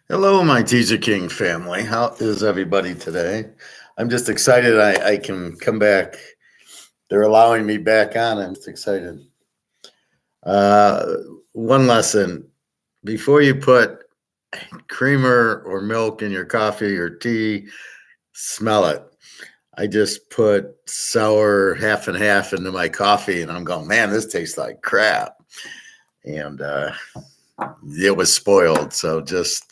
Hello, my Teaser King family. How is everybody today? I'm just excited I can come back. They're allowing me back on. I'm just excited. Uh, One lesson before you put creamer or milk in your coffee or tea, smell it. I just put sour half and half into my coffee, and I'm going, man, this tastes like crap. And it was spoiled. So just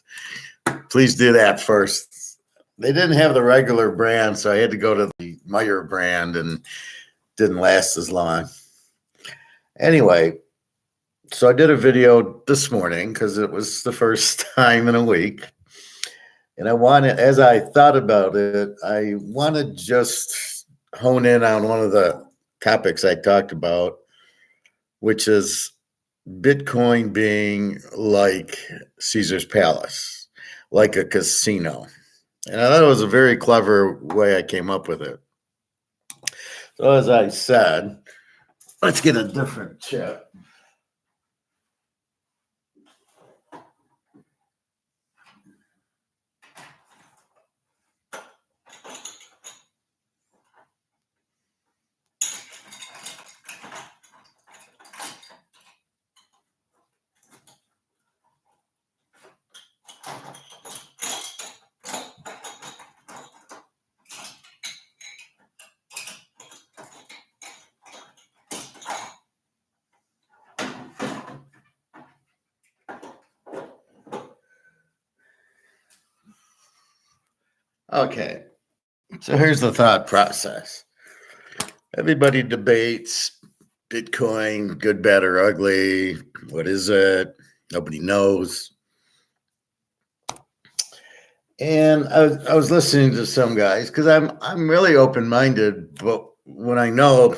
please do that first. They didn't have the regular brand, so I had to go to the Meyer brand and didn't last as long. Anyway, so I did a video this morning because it was the first time in a week. And as I thought about it, I want to just hone in on one of the topics I talked about, which is Bitcoin being like Caesar's Palace, like a casino. And I thought it was a very clever way I came up with it. So as I said, let's get a different chip. Okay, so here's the thought process. Everybody debates Bitcoin, good, bad, or ugly. What is it? Nobody knows. And I was listening to some guys because I'm really open minded, but when I know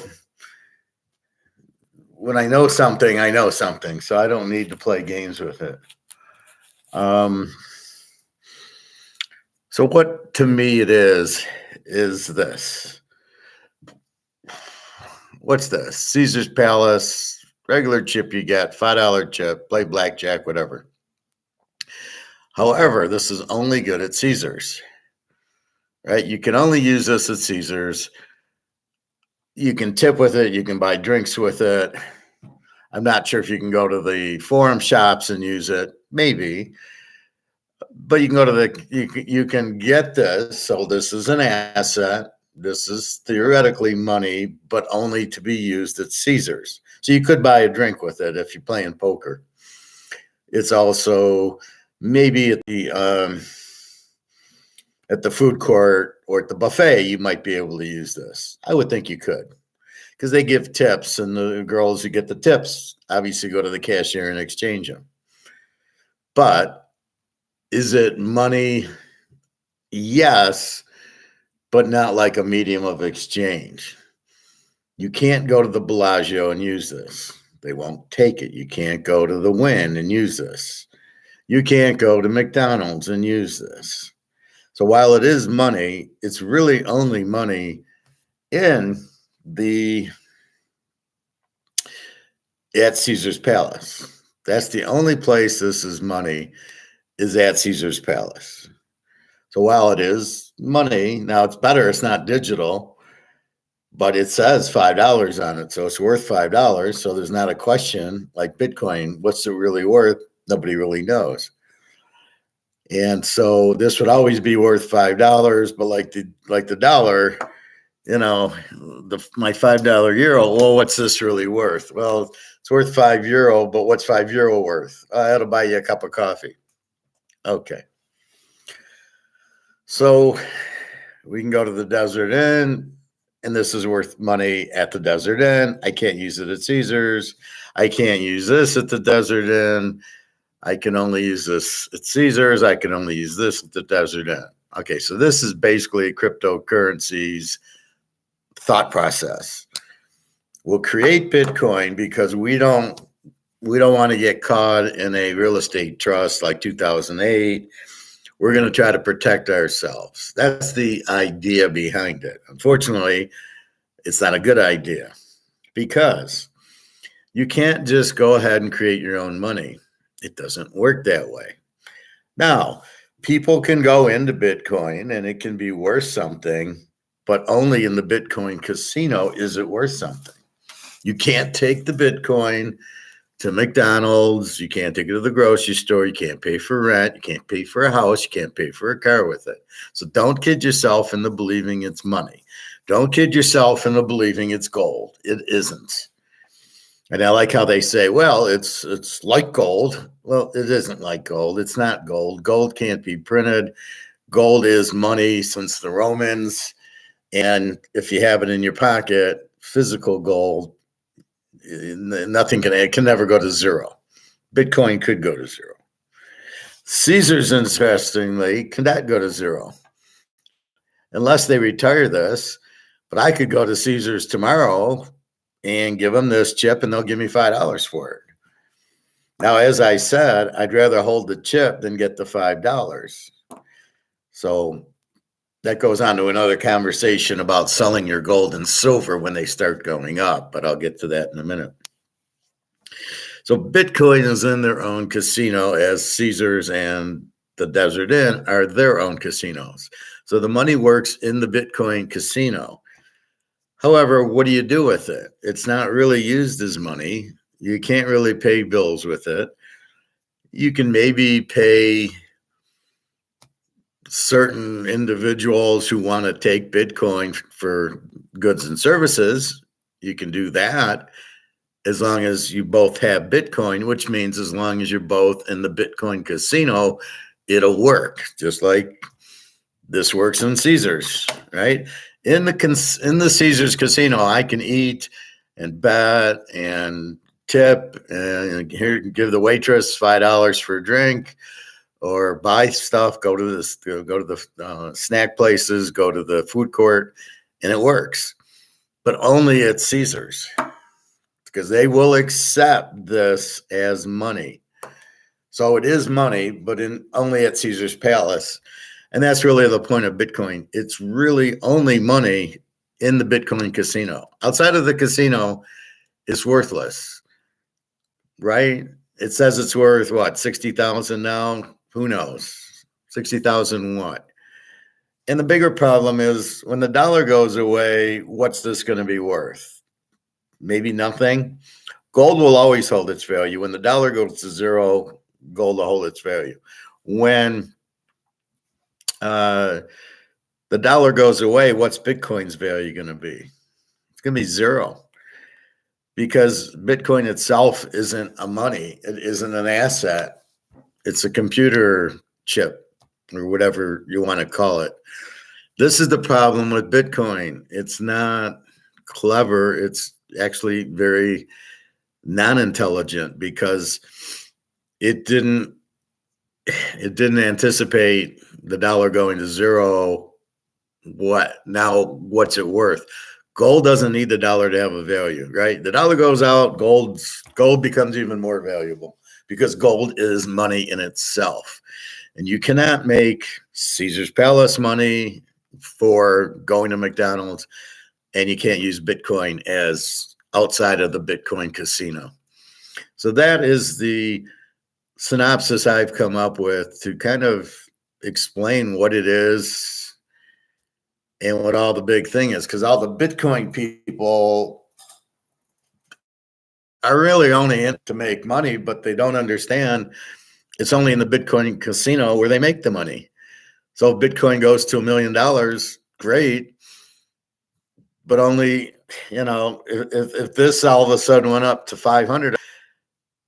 something, I know something, so I don't need to play games with it. So what to me it is this. What's this? Caesar's Palace, regular chip you get, $5 chip, play blackjack, whatever. However, this is only good at Caesar's, right? You can only use this at Caesar's. You can tip with it. You can buy drinks with it. I'm not sure if you can go to the forum shops and use it. Maybe. But you can go to you can get this. So this is an asset. This is theoretically money, but only to be used at Caesar's. So you could buy a drink with it if you're playing poker. It's also maybe at the food court or at the buffet, you might be able to use this. I would think you could because they give tips, and the girls who get the tips obviously go to the cashier and exchange them. But is it money? Yes, but not like a medium of exchange. You can't go to the Bellagio and use this. They won't take it. You can't go to the Wynn and use this. You can't go to McDonald's and use this. So while it is money, it's really only money at Caesar's Palace. That's the only place this is money, is at Caesar's Palace. So while it is money, now it's better, it's not digital, but it says $5 on it. So it's worth $5. So there's not a question like Bitcoin, what's it really worth? Nobody really knows. And so this would always be worth $5, but like the dollar, my $5 euro. Well, what's this really worth? Well, it's worth €5, but what's €5 worth? That'll buy you a cup of coffee. Okay. So we can go to the Desert Inn, and this is worth money at the Desert Inn. I can't use it at Caesar's. I can't use this at the Desert Inn. I can only use this at Caesar's. I can only use this at the Desert Inn. Okay, so this is basically cryptocurrencies thought process. We'll create Bitcoin because we don't want to get caught in a real estate trust like 2008. We're going to try to protect ourselves. That's the idea behind it. Unfortunately, it's not a good idea because you can't just go ahead and create your own money. It doesn't work that way. Now, people can go into Bitcoin and it can be worth something, but only in the Bitcoin casino is it worth something. You can't take the Bitcoin to McDonald's. You can't take it to the grocery store. You can't pay for rent. You can't pay for a house. You can't pay for a car with it. So don't kid yourself into believing it's money. Don't kid yourself into believing it's gold. It isn't. And I like how they say, well, it's like gold. Well, it isn't like gold. It's not gold. Gold can't be printed. Gold is money since the Romans. And if you have it in your pocket, physical gold, nothing can, it can never go to zero. Bitcoin could go to zero. Caesars, interestingly, cannot go to zero unless they retire this. But I could go to Caesars tomorrow and give them this chip and they'll give me $5 for it. Now, as I said, I'd rather hold the chip than get the $5. So that goes on to another conversation about selling your gold and silver when they start going up, but I'll get to that in a minute. So Bitcoin is in their own casino, as Caesars and the Desert Inn are their own casinos. So the money works in the Bitcoin casino. However, what do you do with it? It's not really used as money. You can't really pay bills with it. You can maybe pay certain individuals who want to take Bitcoin for goods and services. You can do that as long as you both have Bitcoin, which means as long as you're both in the Bitcoin casino, it'll work. Just like this works in Caesars, right? In the Caesars casino, I can eat and bet and tip and here give the waitress $5 for a drink, or buy stuff. Go to the snack places, go to the food court, and it works. But only at Caesars, because they will accept this as money. So it is money, but only at Caesar's Palace. And that's really the point of Bitcoin. It's really only money in the Bitcoin casino. Outside of the casino, it's worthless, right? It says it's worth what, 60,000 now? Who knows? 60,000 what? And the bigger problem is when the dollar goes away, what's this going to be worth? Maybe nothing. Gold will always hold its value. When the dollar goes to zero, gold will hold its value. When the dollar goes away, what's Bitcoin's value going to be? It's going to be zero, because Bitcoin itself isn't a money. It isn't an asset. It's a computer chip or whatever you want to call it. This is the problem with Bitcoin. It's not clever. It's actually very non-intelligent, because it didn't anticipate the dollar going to zero. What's it worth? Gold doesn't need the dollar to have a value, right? The dollar goes out, gold becomes even more valuable, because gold is money in itself. And you cannot make Caesar's Palace money for going to McDonald's, and you can't use Bitcoin as outside of the Bitcoin casino. So that is the synopsis I've come up with to kind of explain what it is and what all the big thing is, because all the Bitcoin people are really only in it to make money, but they don't understand it's only in the Bitcoin casino where they make the money. So if Bitcoin goes to $1 million, great. But only, if this all of a sudden went up to 500,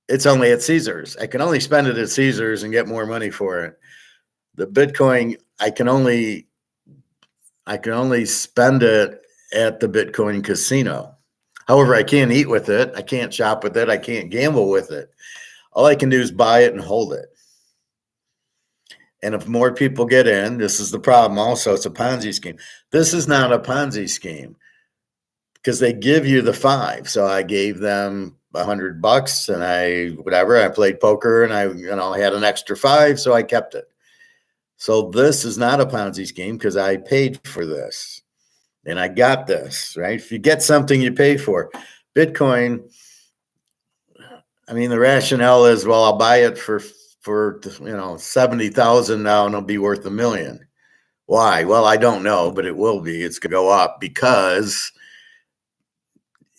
it's only at Caesars. I can only spend it at Caesars and get more money for it. The Bitcoin, I can only spend it at the Bitcoin casino. However, I can't eat with it. I can't shop with it. I can't gamble with it. All I can do is buy it and hold it. And if more people get in, this is the problem also, it's a Ponzi scheme. This is not a Ponzi scheme, because they give you the 5. So I gave them $100 and I played poker and I had an extra 5, so I kept it. So this is not a Ponzi scheme, because I paid for this and I got this, right? If you get something, you pay for. Bitcoin, the rationale is, well, I'll buy it for for 70,000 now, and it'll be worth $1 million. Why? Well, I don't know, but it will be. It's going to go up because,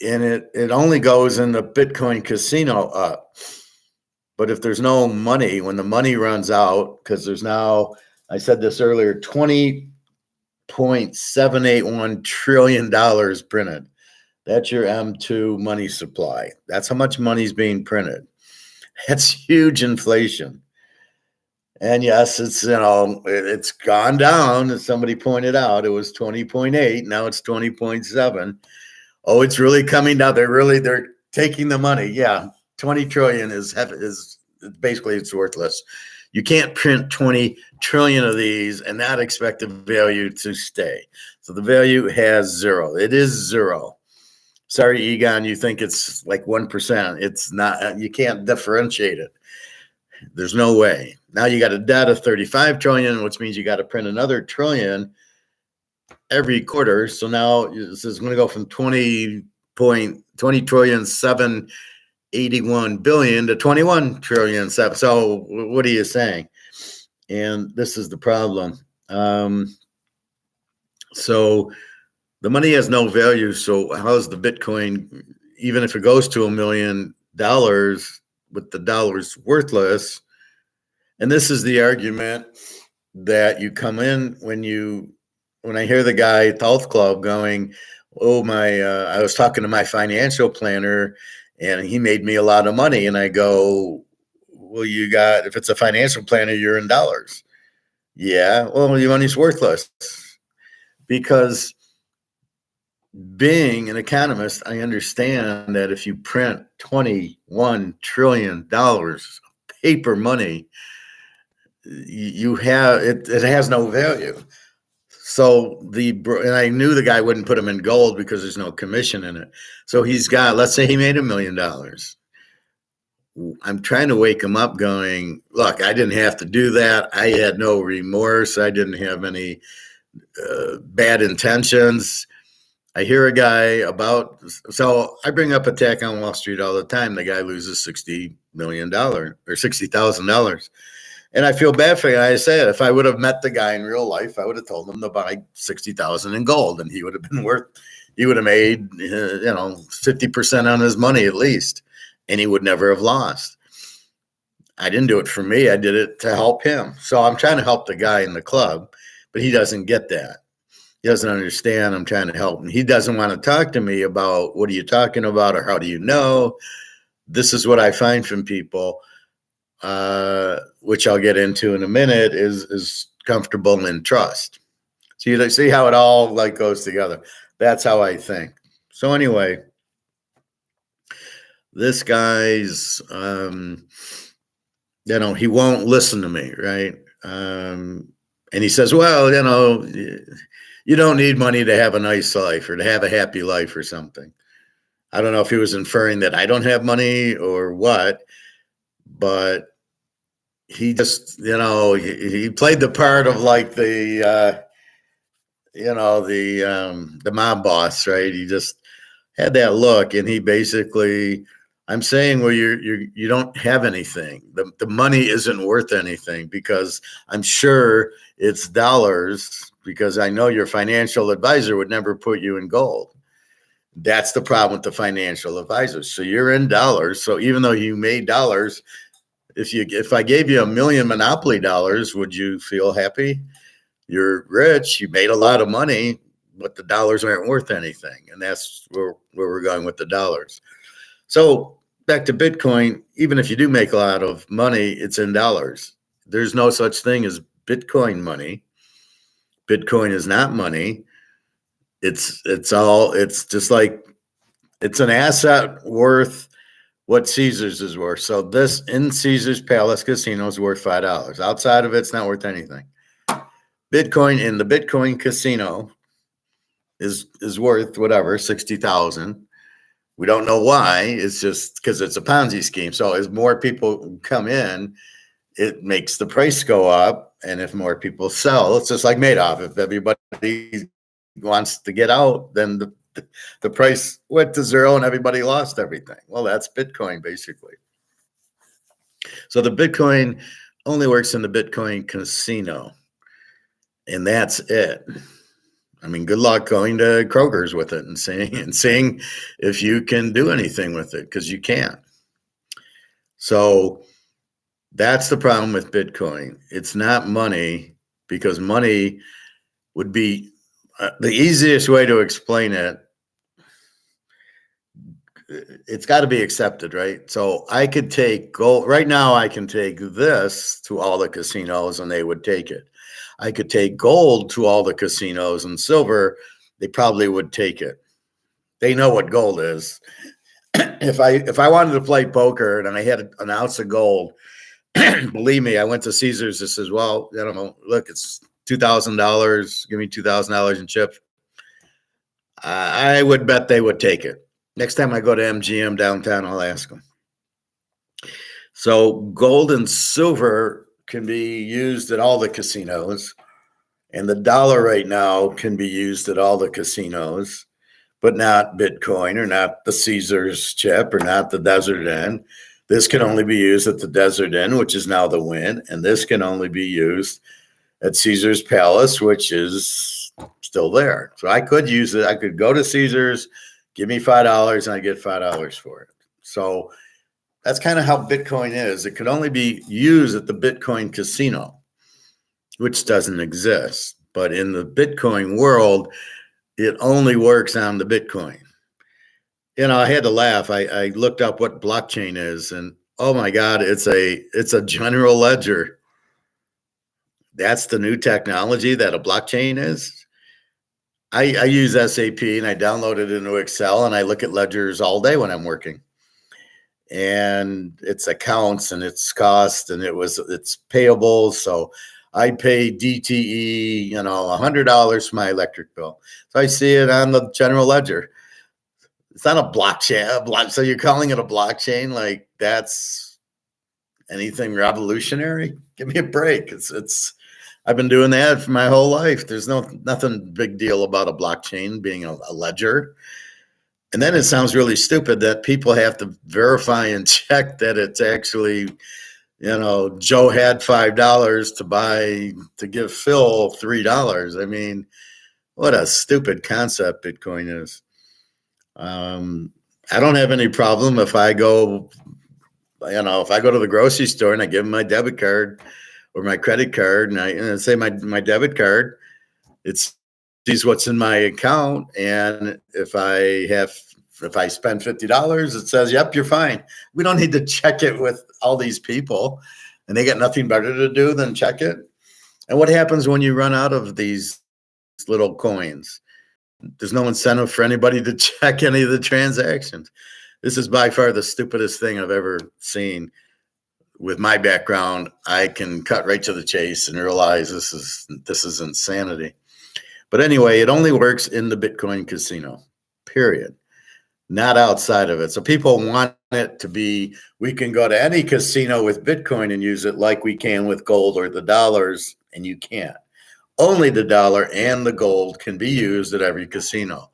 and it only goes in the Bitcoin casino up. But if there's no money, when the money runs out, because there's now, I said this earlier, $20.781 trillion printed. That's your M2 money supply. That's how much money is being printed. That's huge inflation. And yes, it's gone down. As somebody pointed out, it was 20.8. Now it's 20.7. Oh, it's really coming down. They're taking the money. Yeah. 20 trillion is basically it's worthless. You can't print 20 trillion of these and not expect the value to stay. So the value has zero. It is zero. Sorry, Egon, you think it's like 1%. It's not. You can't differentiate it. There's no way. Now you got a debt of 35 trillion, which means you got to print another trillion every quarter. So now this is going to go from 20 trillion 781 billion to 21 trillion. So what are you saying? And this is the problem. So the money has no value. So how's the Bitcoin, even if it goes to $1 million, with the dollars worthless? And this is the argument that you come in when I hear the guy at the health club going, oh, I was talking to my financial planner and he made me a lot of money. And I go, well, if it's a financial planner, you're in dollars. Yeah, well, your money's worthless. Because being an economist, I understand that if you print $21 trillion paper money, it has no value. So and I knew the guy wouldn't put them in gold because there's no commission in it. So let's say he made $1 million. I'm trying to wake him up going, look, I didn't have to do that. I had no remorse. I didn't have any bad intentions. I hear a guy so I bring up Attack on Wall Street all the time. The guy loses $60 million or $60,000. And I feel bad for him. I say it. If I would have met the guy in real life, I would have told him to buy 60,000 in gold, and he would have made 50% on his money at least, and he would never have lost. I didn't do it for me. I did it to help him. So I'm trying to help the guy in the club, but he doesn't get that. He doesn't understand I'm trying to help him. He doesn't want to talk to me about what are you talking about or how do you know? This is what I find from people. Which I'll get into in a minute, is comfortable in trust. So you see how it all goes together. That's how I think. So anyway, this guy's, he won't listen to me, right? And he says, well, you don't need money to have a nice life or to have a happy life or something. I don't know if he was inferring that I don't have money or what, but he just, he played the part of the mob boss, right? He just had that look, and he basically, I'm saying, well, you don't have anything. The money isn't worth anything because I'm sure it's dollars, because I know your financial advisor would never put you in gold. That's the problem with the financial advisors. So you're in dollars. So even though you made dollars, if I gave you $1 million Monopoly dollars, would you feel happy? You're rich, you made a lot of money, but the dollars aren't worth anything. And that's where we're going with the dollars. So back to Bitcoin, even if you do make a lot of money, it's in dollars. There's no such thing as Bitcoin money. Bitcoin is not money. It's just like, it's an asset worth what Caesars is worth. So this in Caesars Palace Casino is worth $5. Outside of it's not worth anything. Bitcoin in the Bitcoin casino is worth whatever, 60,000. We don't know why. It's just because it's a Ponzi scheme. So as more people come in, it makes the price go up. And if more people sell, it's just like Madoff. If everybody wants to get out, then the price went to zero and everybody lost everything. Well, that's Bitcoin basically. So the Bitcoin only works in the Bitcoin casino, and that's it. I mean, good luck going to Kroger's with it and seeing if you can do anything with it, because you can't. So that's the problem with Bitcoin. It's not money, because money would be the easiest way to explain it. It's got to be accepted, right? So I could take gold right now. I can take this to all the casinos and they would take it. I could take gold to all the casinos and silver. They probably would take it. They know what gold is. If I wanted to play poker and I had an ounce of gold, believe me, I went to Caesars. This says, well, I don't know. Look, it's $2,000. Give me $2,000 in chip. I would bet they would take it. Next time I go to MGM downtown, I'll ask them. So gold and silver can be used at all the casinos, and the dollar right now can be used at all the casinos, but not Bitcoin or not the Caesars chip or not the Desert Inn. This can only be used at the Desert Inn, which is now the Wynn, and this can only be used at Caesar's Palace, which is still there. So I could use it. I could go to Caesars, give me $5, and I get $5 for it. So that's kind of how Bitcoin is. It could only be used at the Bitcoin casino, which doesn't exist. But in the Bitcoin world, it only works on the Bitcoin. I had to laugh. I looked up what blockchain is, and oh my God, it's a general ledger. That's the new technology that a blockchain is. I use SAP and I download it into Excel and I look at ledgers all day when I'm working. And it's accounts and it's cost and it's payable. So I pay DTE, $100 for my electric bill. So I see it on the general ledger. It's not a blockchain. So you're calling it a blockchain? Like that's anything revolutionary? Give me a break. I've been doing that for my whole life. There's nothing big deal about a blockchain being a ledger. And then it sounds really stupid that people have to verify and check that it's actually, Joe had $5 to give Phil $3. I mean, what a stupid concept Bitcoin is. I don't have any problem if I go to the grocery store and I give them my debit card or my credit card, and I say my debit card, it sees what's in my account, and if I spend $50, it says, "Yep, you're fine." We don't need to check it with all these people, and they got nothing better to do than check it. And what happens when you run out of these little coins? There's no incentive for anybody to check any of the transactions. This is by far the stupidest thing I've ever seen. With my background, I can cut right to the chase and realize this is insanity. But anyway, it only works in the Bitcoin casino, period, not outside of it. So people want it to be, we can go to any casino with Bitcoin and use it like we can with gold or the dollars, and you can't. Only the dollar and the gold can be used at every casino.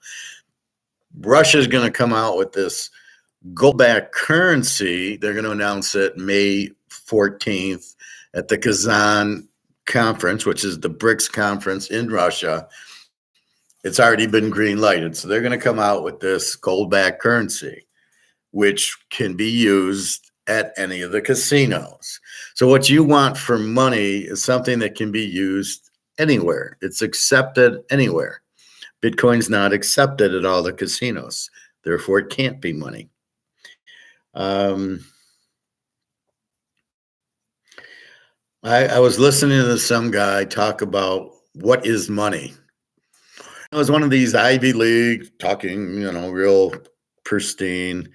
Russia's going to come out with this gold-backed currency. They're going to announce it May 14th at the Kazan conference, which is the BRICS conference in Russia. It's already been green lighted. So they're going to come out with this gold-backed currency, which can be used at any of the casinos. So what you want for money is something that can be used anywhere. It's accepted anywhere. Bitcoin's not accepted at all the casinos. Therefore, it can't be money. I was listening to some guy talk about what is money. It was one of these Ivy League talking, real pristine,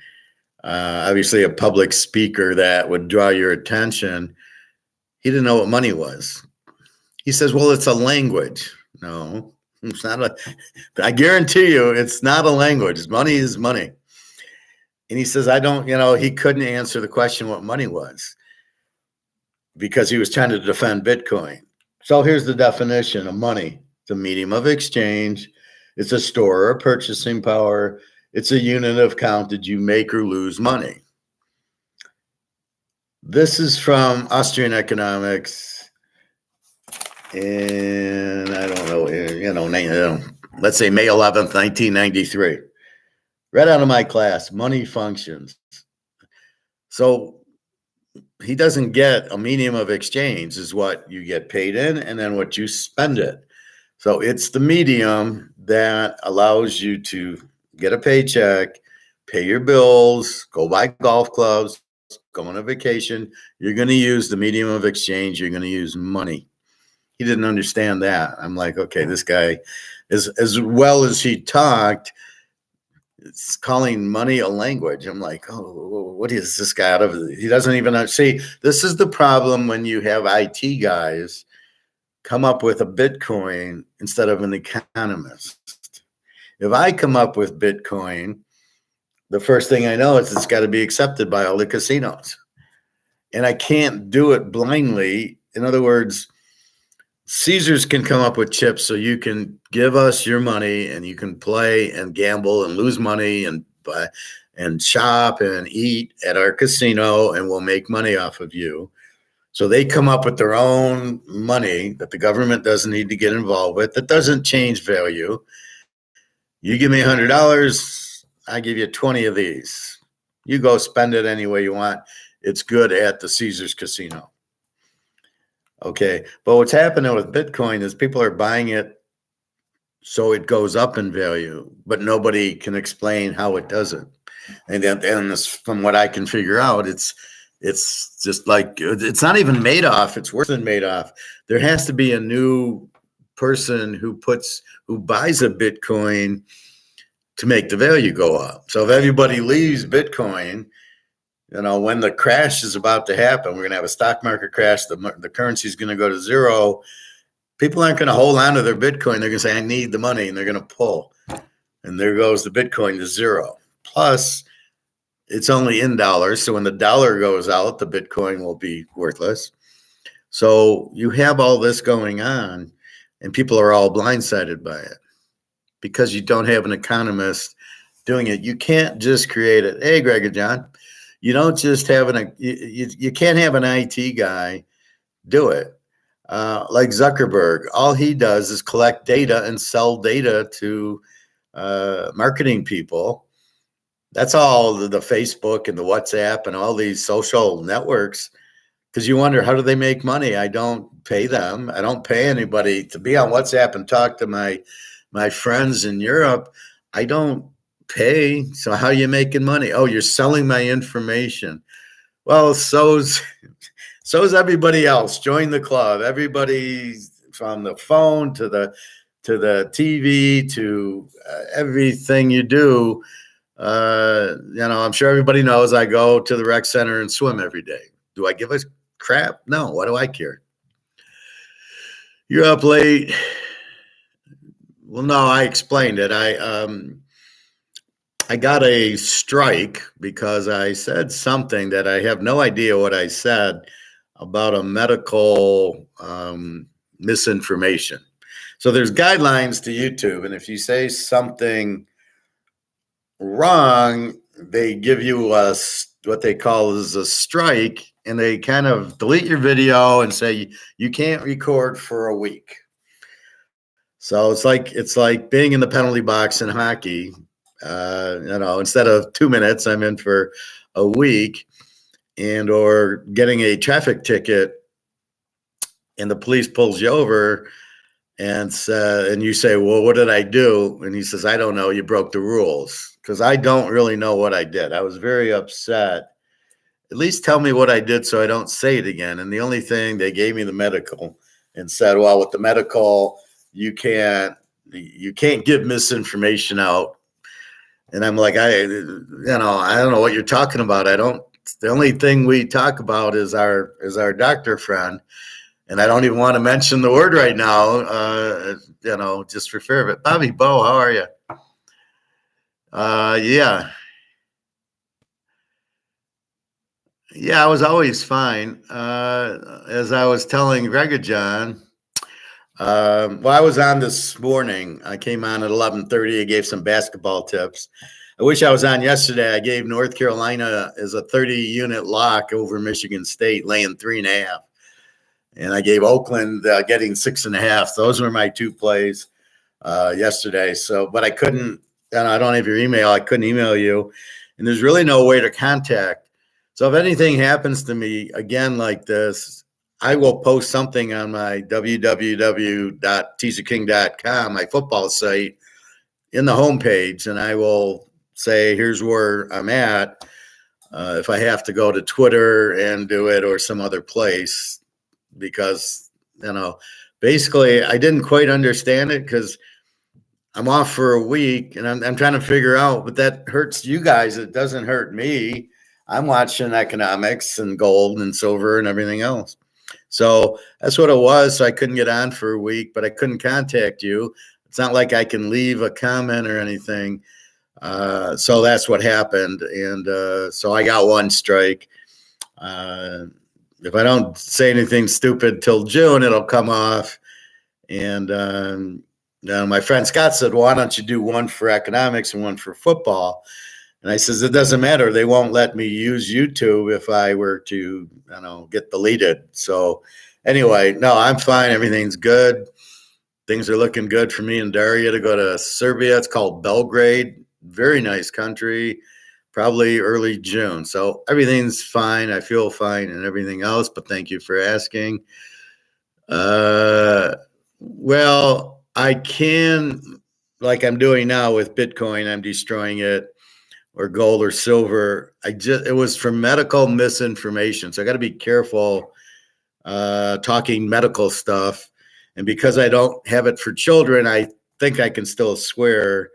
obviously a public speaker that would draw your attention. He didn't know what money was. He says, well, it's a language. No, it's not I guarantee you it's not a language. Money is money. And he says, he couldn't answer the question what money was because he was trying to defend Bitcoin. So here's the definition of money. It's a medium of exchange. It's a store or purchasing power. It's a unit of count that you make or lose money. This is from Austrian economics, and I don't know, let's say May 11th, 1993. Right out of my class, money functions. So he doesn't get a medium of exchange is what you get paid in and then what you spend it. So it's the medium that allows you to get a paycheck, pay your bills, go buy golf clubs, go on a vacation. You're going to use the medium of exchange. You're going to use money. He didn't understand that. I'm like, okay, this guy, as well as he talked, it's calling money a language. I'm like, oh, what is this guy out of? He doesn't even see. This is the problem when you have IT guys come up with a Bitcoin instead of an economist. If I come up with Bitcoin, the first thing I know is it's got to be accepted by all the casinos. And I can't do it blindly. In other words, Caesars can come up with chips so you can give us your money and you can play and gamble and lose money and buy and shop and eat at our casino and we'll make money off of you. So they come up with their own money that the government doesn't need to get involved with, that doesn't change value. You give me $100, I give you 20 of these. You go spend it any way you want. It's good at the Caesars casino. Okay, but what's happening with Bitcoin is people are buying it so it goes up in value, but nobody can explain how it does it. And this, from what I can figure out, it's just like, it's not even Madoff. It's worse than Madoff. There has to be a new person who buys a Bitcoin to make the value go up. So if everybody leaves Bitcoin, when the crash is about to happen, we're going to have a stock market crash. The currency is going to go to zero. People aren't going to hold on to their Bitcoin. They're going to say, I need the money, and they're going to pull. And there goes the Bitcoin to zero. Plus, it's only in dollars. So when the dollar goes out, the Bitcoin will be worthless. So you have all this going on, and people are all blindsided by it because you don't have an economist doing it. You can't just create it. Hey, Greg and John. You don't just have you can't have an IT guy do it. Like Zuckerberg, all he does is collect data and sell data to marketing people. That's all the Facebook and the WhatsApp and all these social networks. Because you wonder, how do they make money? I don't pay them. I don't pay anybody to be on WhatsApp and talk to my friends in Europe. I don't pay. So how are you making money? Oh, you're selling my information. Well, so's everybody else. Join the club. Everybody from the phone to the TV to everything you do. I'm sure everybody knows I go to the rec center and swim every day. Do I give a crap? No. What do I care? You're up late. Well, no, I explained it. I got a strike because I said something that I have no idea what I said about a medical misinformation. So there's guidelines to YouTube, and if you say something wrong, they give you what they call is a strike, and they kind of delete your video and say you can't record for a week. So it's like being in the penalty box in hockey. Instead of 2 minutes, I'm in for a week, or getting a traffic ticket, and the police pulls you over, and you say, "Well, what did I do?" And he says, "I don't know. You broke the rules." Because I don't really know what I did. I was very upset. At least tell me what I did so I don't say it again. And the only thing, they gave me the medical and said, "Well, with the medical, you can't give misinformation out." And I'm like, I don't know what you're talking about. The only thing we talk about is our doctor friend. And I don't even want to mention the word right now, just for fear of it. Bobby Bo, how are you? Yeah. Yeah, I was always fine. As I was telling Greg John, I was on this morning. I came on at 11:30. I gave some basketball tips. I wish I was on yesterday. I gave North Carolina as a 30-unit lock over Michigan State, laying 3.5. And I gave Oakland getting 6.5. Those were my two plays yesterday. So, but I couldn't, and I don't have your email. I couldn't email you. And there's really no way to contact. So if anything happens to me again like this, I will post something on my www.teaserking.com, my football site, in the homepage, and I will say, here's where I'm at. If I have to go to Twitter and do it or some other place, because, basically I didn't quite understand it because I'm off for a week and I'm trying to figure out, but that hurts you guys. It doesn't hurt me. I'm watching economics and gold and silver and everything else. So that's what it was. So I couldn't get on for a week, but I couldn't contact you. It's not like I can leave a comment or anything. So that's what happened. And so I got one strike. If I don't say anything stupid till June, it'll come off. And now my friend Scott said, why don't you do one for economics and one for football? And I says, it doesn't matter. They won't let me use YouTube if I were to, get deleted. So anyway, no, I'm fine. Everything's good. Things are looking good for me and Daria to go to Serbia. It's called Belgrade. Very nice country, probably early June. So everything's fine. I feel fine and everything else, but thank you for asking. Well, I can, like I'm doing now with Bitcoin, I'm destroying it, or gold or silver. It was for medical misinformation. So I got to be careful talking medical stuff. And because I don't have it for children, I think I can still swear.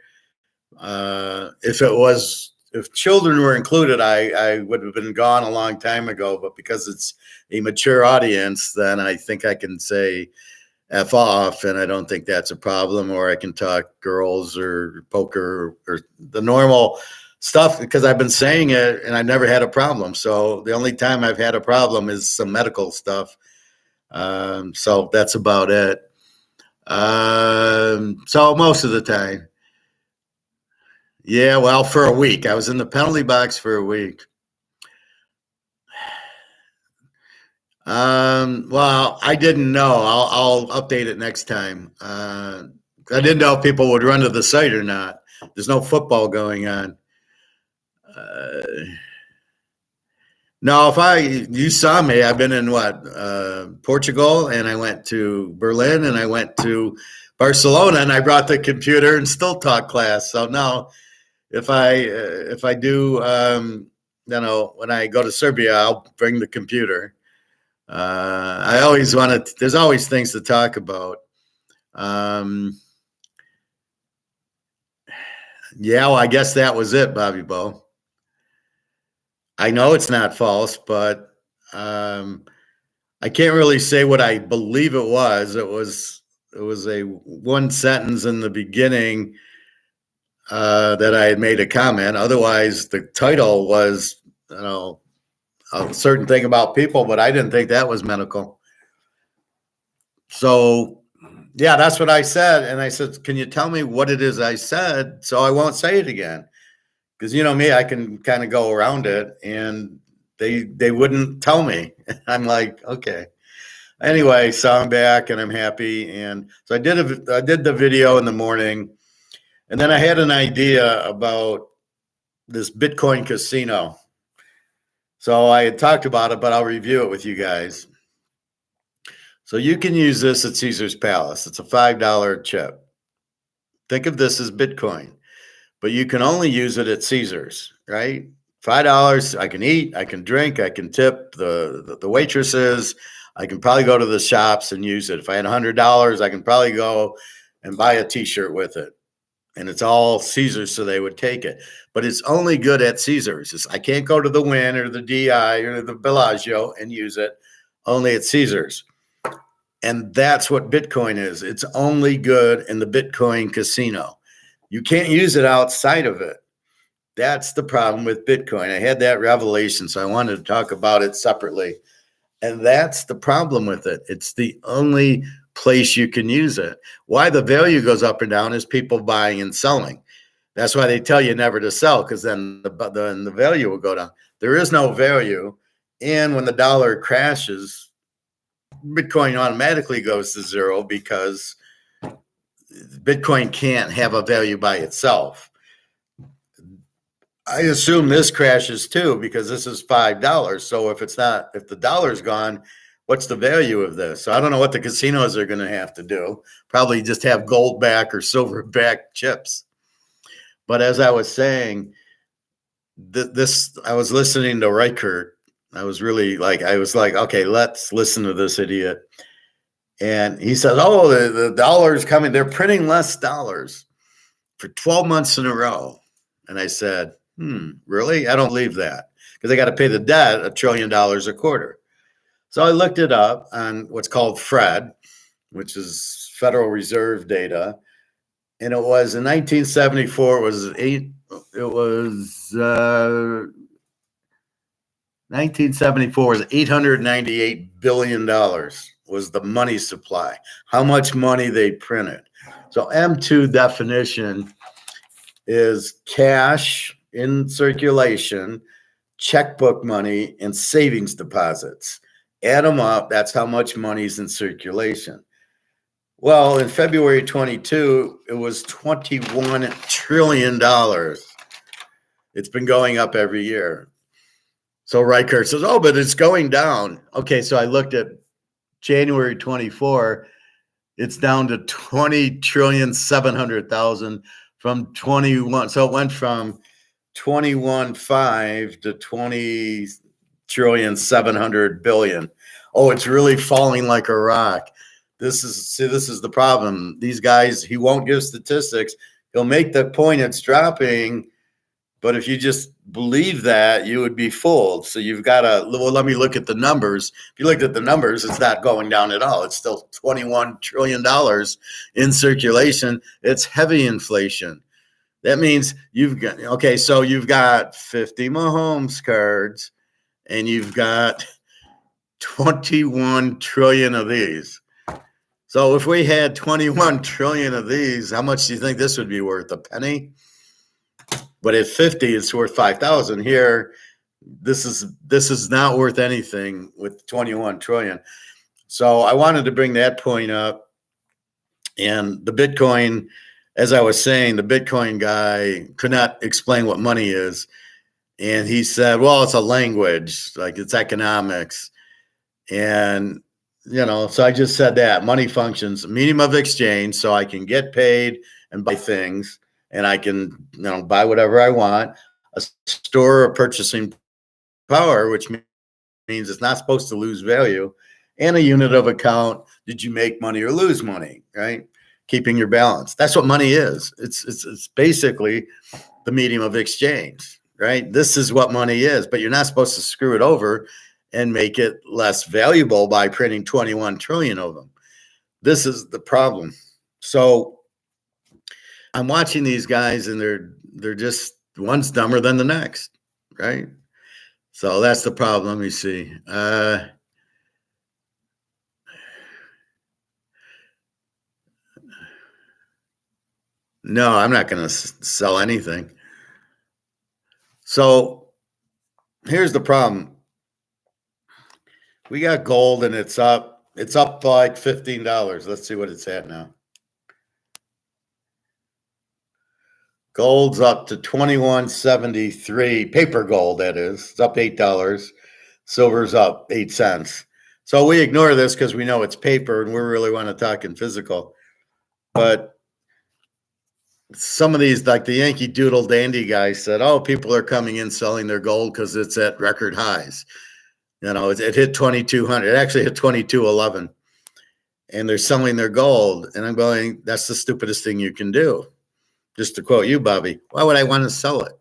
If children were included, I would have been gone a long time ago. But because it's a mature audience, then I think I can say F off, and I don't think that's a problem. Or I can talk girls or poker or the normal stuff, because I've been saying it and I never had a problem. So the only time I've had a problem is some medical stuff. So that's about it. So most of the time. Yeah, well, for a week. I was in the penalty box for a week. Well, I didn't know. I'll update it next time. I didn't know if people would run to the site or not. There's no football going on. No, you saw me, I've been in Portugal, and I went to Berlin, and I went to Barcelona, and I brought the computer and still taught class. So no, if I do, when I go to Serbia, I'll bring the computer. I always there's always things to talk about. Yeah, well, I guess that was it, Bobby Bo. I know it's not false, but I can't really say what I believe it was. It was a one sentence in the beginning that I had made a comment. Otherwise, the title was, a certain thing about people, but I didn't think that was medical. So, yeah, that's what I said. And I said, can you tell me what it is I said so I won't say it again? Because you know me, I can kind of go around it, and they wouldn't tell me. I'm like, okay. Anyway, so I'm back and I'm happy. And so I did the video in the morning, and then I had an idea about this Bitcoin casino. So I had talked about it, but I'll review it with you guys. So you can use this at Caesar's Palace. It's a $5 chip. Think of this as Bitcoin, but you can only use it at Caesar's, right? $5, I can eat, I can drink, I can tip the waitresses. I can probably go to the shops and use it. If I had $100, I can probably go and buy a T-shirt with it. And it's all Caesar's, so they would take it. But it's only good at Caesar's. I can't go to the Wynn or the DI or the Bellagio and use it. Only at Caesar's. And that's what Bitcoin is. It's only good in the Bitcoin casino. You can't use it outside of it. That's the problem with Bitcoin. I had that revelation, so I wanted to talk about it separately. And that's the problem with it. It's the only place you can use it. Why the value goes up and down is people buying and selling. That's why they tell you never to sell, because then the value will go down. There is no value. And when the dollar crashes, Bitcoin automatically goes to zero because Bitcoin can't have a value by itself. I assume this crashes too because this is $5. So if the dollar's gone, what's the value of this? So I don't know what the casinos are going to have to do. Probably just have gold back or silver back chips. But as I was saying, I was listening to Reichert. I was like, okay, let's listen to this idiot. And he says, oh, the dollar's coming. They're printing less dollars for 12 months in a row. And I said, really? I don't believe that, because they got to pay the debt $1 trillion a quarter. So I looked it up on what's called FRED, which is Federal Reserve data. And it was in 1974, it was 1974 was $898 billion was the money supply, how much money they printed. So M2 definition is cash in circulation, checkbook money, and savings deposits. Add them up, that's how much money's in circulation. Well, in February 22, it was $21 trillion. It's been going up every year. So Reichert says, oh, but it's going down. Okay, so I looked at January 24, it's down to 20,700,000 from 21. So it went from 21.5 to 20,700,000,000,000. Oh, it's really falling like a rock. This is the problem. These guys, he won't give statistics. He'll make the point it's dropping, but if you just believe that, you would be fooled. So you've got to, well, let me look at the numbers. If you looked at the numbers, it's not going down at all. It's still $21 trillion in circulation. It's heavy inflation. That means you've got 50 Mahomes cards and you've got 21 trillion of these. So if we had 21 trillion of these, how much do you think this would be worth? A penny? But at 50, it's worth 5,000. Here, this is not worth anything with 21 trillion. So I wanted to bring that point up. And the Bitcoin, as I was saying, the Bitcoin guy could not explain what money is. And he said, well, it's a language, like it's economics. And, so I just said that money functions, medium of exchange, so I can get paid and buy things, and I can, buy whatever I want. A store of purchasing power, which means it's not supposed to lose value, and a unit of account. Did you make money or lose money, right? Keeping your balance. That's what money is. It's basically the medium of exchange, right? This is what money is, but you're not supposed to screw it over and make it less valuable by printing 21 trillion of them. This is the problem. So I'm watching these guys and they're just, one's dumber than the next, right? So that's the problem. Let me see. No, I'm not going to sell anything. So here's the problem. We got gold and it's up like $15. Let's see what it's at now. Gold's up to 21.73, paper gold, that is. It's up $8. Silver's up 8 cents. So we ignore this because we know it's paper and we really want to talk in physical. But some of these, like the Yankee Doodle Dandy guy said, oh, people are coming in selling their gold because it's at record highs. It hit 2,200. It actually hit 2,211. And they're selling their gold. And I'm going, that's the stupidest thing you can do. Just to quote you, Bobby, why would I want to sell it?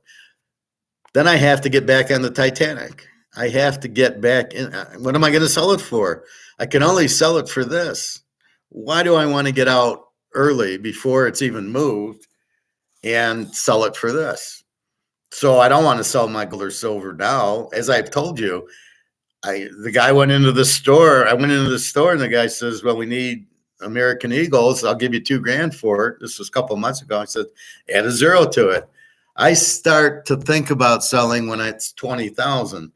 Then I have to get back on the Titanic. I have to get back in. What am I going to sell it for? I can only sell it for this. Why do I want to get out early before it's even moved and sell it for this? So I don't want to sell my gold or silver now. As I've told you, the guy went into the store. I went into the store and the guy says, well, we need American Eagles. I'll give you $2,000 for it. This was a couple of months ago. I said, add a zero to it. I start to think about selling when it's 20,000,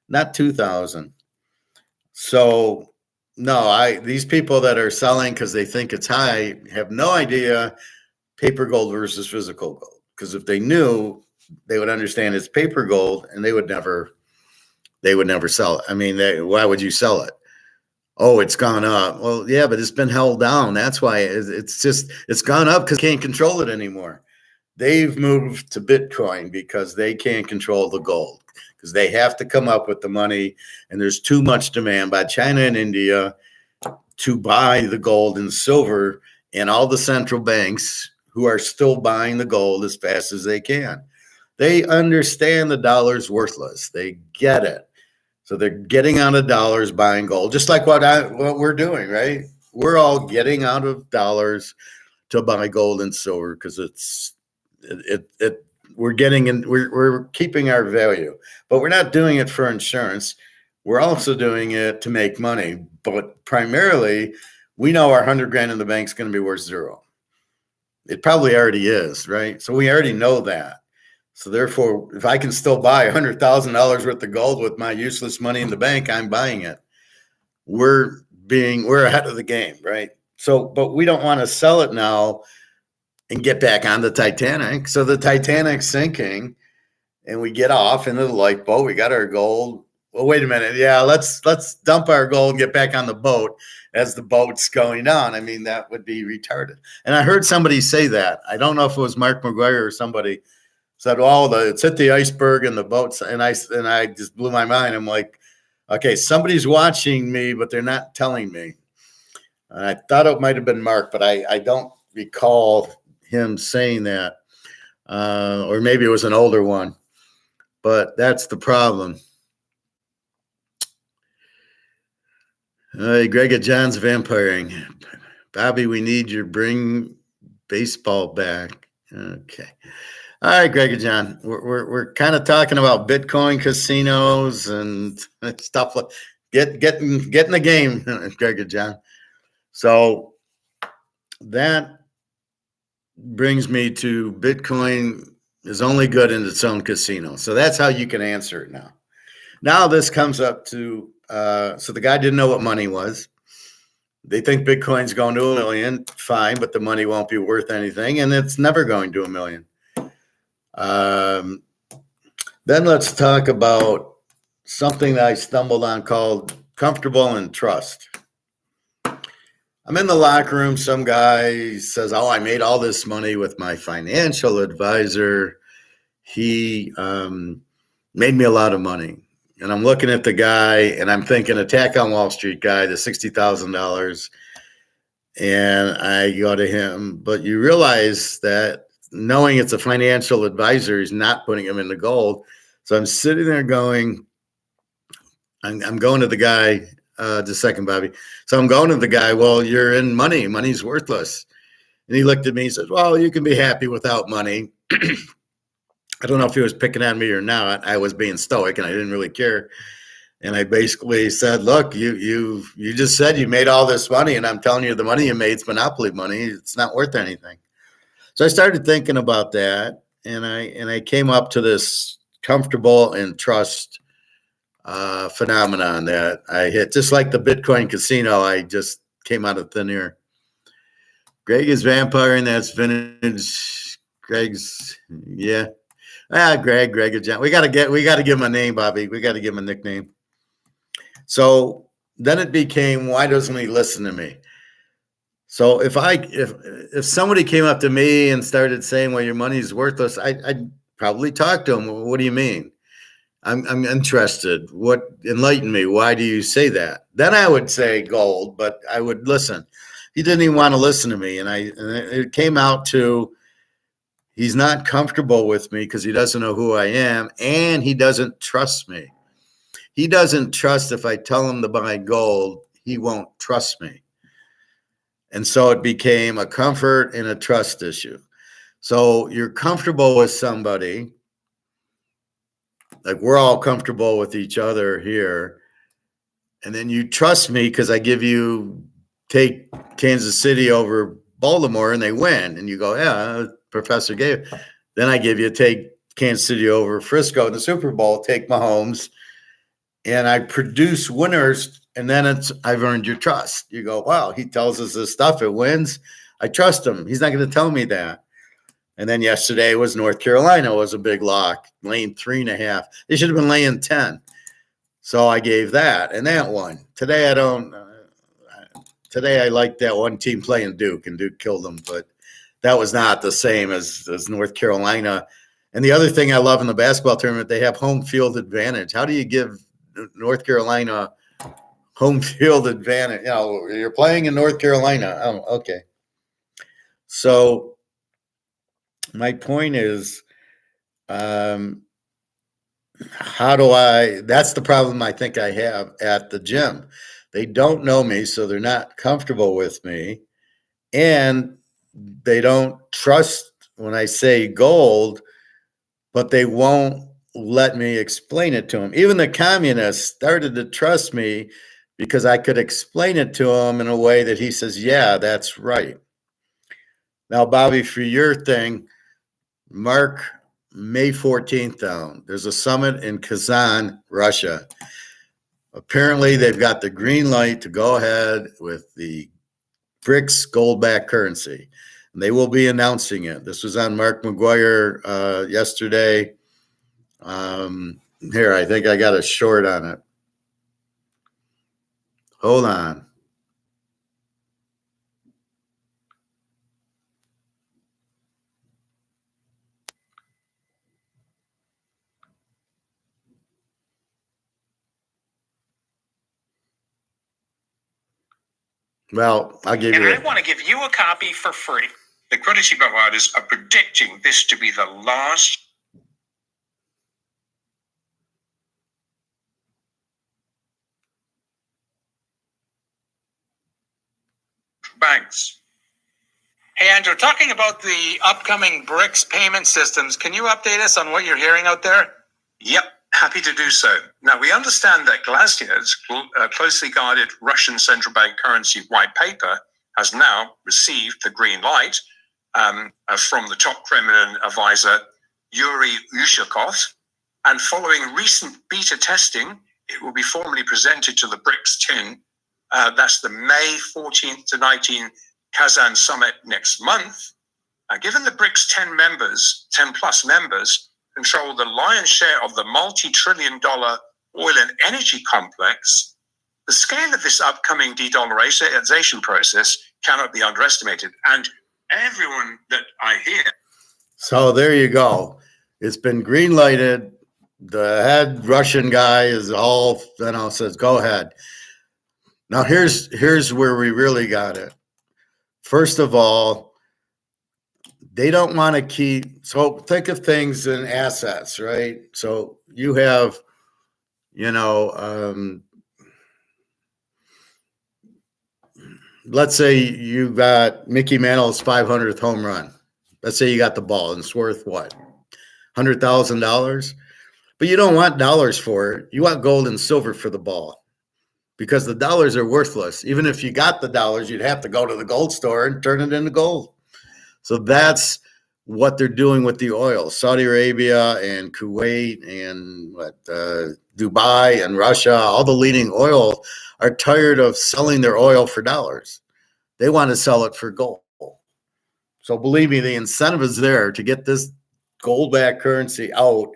not 2,000. So no, these people that are selling because they think it's high have no idea paper gold versus physical gold. Because if they knew, they would understand it's paper gold, and they would never sell it. I mean, why would you sell it? Oh, it's gone up. Well, yeah, but it's been held down. That's why it's gone up because they can't control it anymore. They've moved to Bitcoin because they can't control the gold, because they have to come up with the money, and there's too much demand by China and India to buy the gold and silver, and all the central banks who are still buying the gold as fast as they can. They understand the dollar's worthless. They get it. So they're getting out of dollars, buying gold, just like what we're doing, right? We're all getting out of dollars to buy gold and silver because we're keeping our value, but we're not doing it for insurance. We're also doing it to make money, but primarily we know our $100,000 in the bank is going to be worth zero. It probably already is, right? So we already know that. So therefore, if I can still buy $100,000 worth of gold with my useless money in the bank, I'm buying it. We're ahead of the game, right? So, but we don't want to sell it now and get back on the Titanic. So the Titanic's sinking, and we get off into the lifeboat. We got our gold. Well, wait a minute. Yeah, let's dump our gold and get back on the boat as the boat's going down. I mean, that would be retarded. And I heard somebody say that. I don't know if it was Mark McGuire or somebody said, "Oh, it's hit the iceberg and the boats," and I just blew my mind. I'm like, okay, somebody's watching me, but they're not telling me. And I thought it might have been Mark, but I don't recall him saying that, or maybe it was an older one. But that's the problem. Greg at John's vampiring. Bobby, we need your bring baseball back. Okay. All right, Greg and John. We're kind of talking about Bitcoin casinos and stuff like get in the game, Greg and John. So that brings me to Bitcoin is only good in its own casino. So that's how you can answer it now. Now this comes up to so the guy didn't know what money was. They think Bitcoin's going to $1 million, fine, but the money won't be worth anything, and it's never going to $1 million. Then let's talk about something that I stumbled on called comfortable and trust. I'm in the locker room. Some guy says, "Oh, I made all this money with my financial advisor. He made me a lot of money." And I'm looking at the guy, and I'm thinking, Attack on Wall Street guy, the $60,000. And I go to him, but you realize that knowing it's a financial advisor, he's not putting him in the gold. So I'm sitting there going, I'm going to the guy, just a second, Bobby. So I'm going to the guy, well, you're in money. Money's worthless. And he looked at me and said, well, you can be happy without money. I don't know if he was picking on me or not. I was being stoic and I didn't really care. And I basically said, look, you just said you made all this money, and I'm telling you the money you made is monopoly money. It's not worth anything. So I started thinking about that, and I came up to this comfortable and trust phenomenon that I hit. Just like the Bitcoin casino, I just came out of thin air. Greg is vampiring. That's vintage. Greg's, yeah. Greg and John. We got to give him a name, Bobby. We got to give him a nickname. So then it became, why doesn't he listen to me? So if somebody came up to me and started saying, well, your money is worthless, I'd probably talk to him. Well, what do you mean? I'm interested. What, enlighten me. Why do you say that? Then I would say gold, but I would listen. He didn't even want to listen to me. And it came out to, he's not comfortable with me because he doesn't know who I am, and he doesn't trust me. He doesn't trust if I tell him to buy gold, he won't trust me. And so it became a comfort and a trust issue. So you're comfortable with somebody, like we're all comfortable with each other here, and then you trust me because I give you take Kansas City over Baltimore and they win. And you go, yeah, Professor gave. Then I give you take Kansas City over Frisco in the Super Bowl, take Mahomes, and I produce winners. And then I've earned your trust. You go, wow, he tells us this stuff. It wins. I trust him. He's not going to tell me that. And then yesterday was North Carolina was a big lock, laying 3.5. They should have been laying 10. So I gave that, and that won. Today I don't. Today I like that one team playing Duke, and Duke killed them, but that was not the same as North Carolina. And the other thing I love in the basketball tournament, they have home field advantage. How do you give North Carolina home field advantage? You know, you're playing in North Carolina. Oh, okay. So my point is, how do I? That's the problem I think I have at the gym. They don't know me, so they're not comfortable with me, and they don't trust when I say gold, but they won't let me explain it to them. Even the communists started to trust me because I could explain it to him in a way that he says, yeah, that's right. Now, Bobby, for your thing, mark May 14th down. There's a summit in Kazan, Russia. Apparently, they've got the green light to go ahead with the BRICS gold-backed currency. And they will be announcing it. This was on Mark McGuire yesterday. Here, I think I got a short on it. Hold on. Well, I'll give you. And I want to give you a copy for free. Liquidity providers are predicting this to be the last. Banks. Hey, Andrew, talking about the upcoming BRICS payment systems, can you update us on what you're hearing out there? Yep, happy to do so. Now, we understand that Glazier's closely guarded Russian central bank currency white paper has now received the green light from the top Kremlin advisor, Yuri Ushakov. And following recent beta testing, it will be formally presented to the BRICS 10. That's the May 14th to 19th Kazan summit next month. Given the BRICS 10 plus members control the lion's share of the multi-trillion-dollar oil and energy complex, the scale of this upcoming de-dollarization process cannot be underestimated. And everyone that I hear. So there you go. It's been green lighted. The head Russian guy is all, says, go ahead. Now here's where we really got it. First of all, they don't want to keep, so think of things in assets, right? So you have, let's say you got Mickey Mantle's 500th home run. Let's say you got the ball and it's worth what? $100,000? But you don't want dollars for it. You want gold and silver for the ball because the dollars are worthless. Even if you got the dollars, you'd have to go to the gold store and turn it into gold. So that's what they're doing with the oil. Saudi Arabia and Kuwait and Dubai and Russia, all the leading oil are tired of selling their oil for dollars. They want to sell it for gold. So believe me, the incentive is there to get this gold-backed currency out.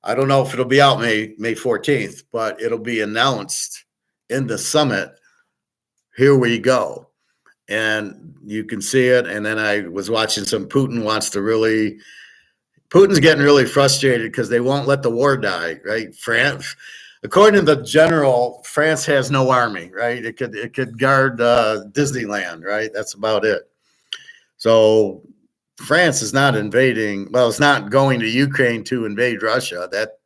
I don't know if it'll be out May 14th, but it'll be announced in the summit. Here we go. And you can see it. And then I was watching some Putin's getting really frustrated because they won't let the war die, right? France, according to the general, France has no army, right? It could guard Disneyland, right? That's about it. So France is not invading. Well, it's not going to Ukraine to invade Russia. That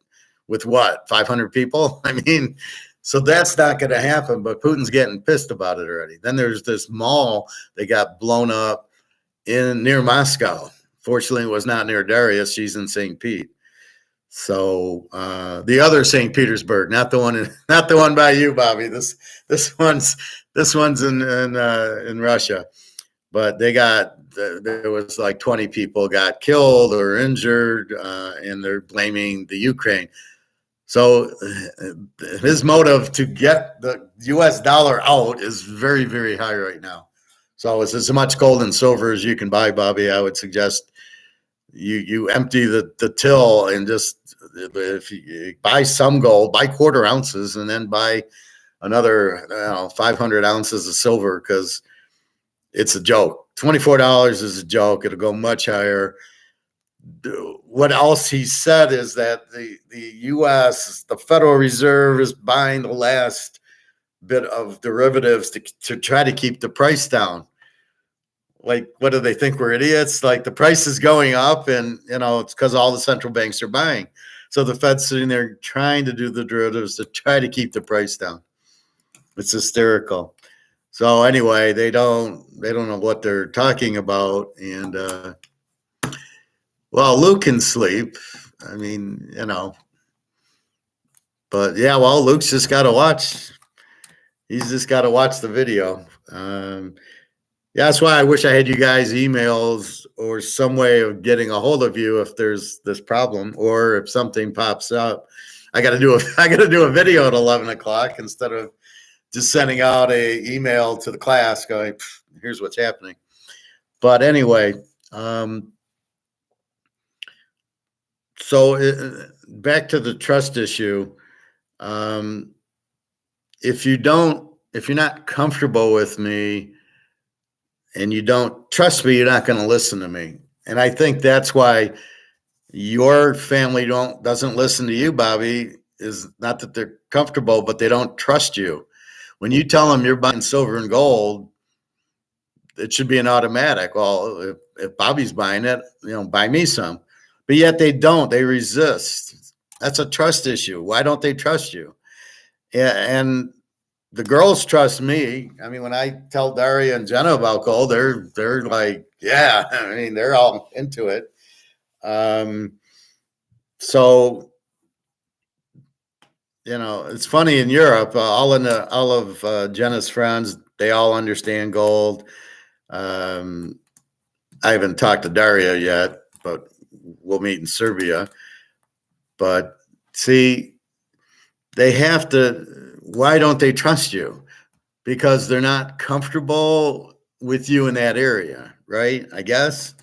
with what, 500 people? I mean, so that's not going to happen. But Putin's getting pissed about it already. Then there's this mall that got blown up near Moscow. Fortunately, it was not near Darius. She's in St. Pete. So the other St. Petersburg, not the one by you, Bobby. This one's in Russia, but there was like 20 people got killed or injured, and they're blaming the Ukraine. So his motive to get the U.S. dollar out is very, very high right now. So it's as much gold and silver as you can buy, Bobby. I would suggest you empty the till and just, if you buy some gold, buy quarter ounces, and then buy another 500 ounces of silver, because it's a joke. $24 is a joke. It'll go much higher. What else he said is that the U.S., the Federal Reserve, is buying the last bit of derivatives to try to keep the price down. Like, what do they think? We're idiots? Like, the price is going up, and it's because all the central banks are buying. So the Fed's sitting there trying to do the derivatives to try to keep the price down. It's hysterical. So anyway, they don't know what they're talking about, and well, Luke can sleep. I mean, but yeah, well, Luke's just got to watch. He's just got to watch the video. Yeah, that's why I wish I had you guys' emails or some way of getting a hold of you if there's this problem, or if something pops up. I got to do a video at 11 o'clock instead of just sending out a email to the class going, here's what's happening. But anyway, so back to the trust issue. If you're not comfortable with me and you don't trust me, you're not going to listen to me. And I think that's why your family doesn't listen to you, Bobby. Is not that they're comfortable, but they don't trust you. When you tell them you're buying silver and gold, it should be an automatic. Well, if Bobby's buying it, buy me some. But yet they don't. They resist. That's a trust issue. Why don't they trust you? And the girls trust me. I mean, when I tell Daria and Jenna about gold, they're like, yeah. I mean, they're all into it. So it's funny in Europe. All of Jenna's friends, they all understand gold. I haven't talked to Daria yet, but we'll meet in Serbia. But see, they have to. Why don't they trust you? Because they're not comfortable with you in that area, right? I guess.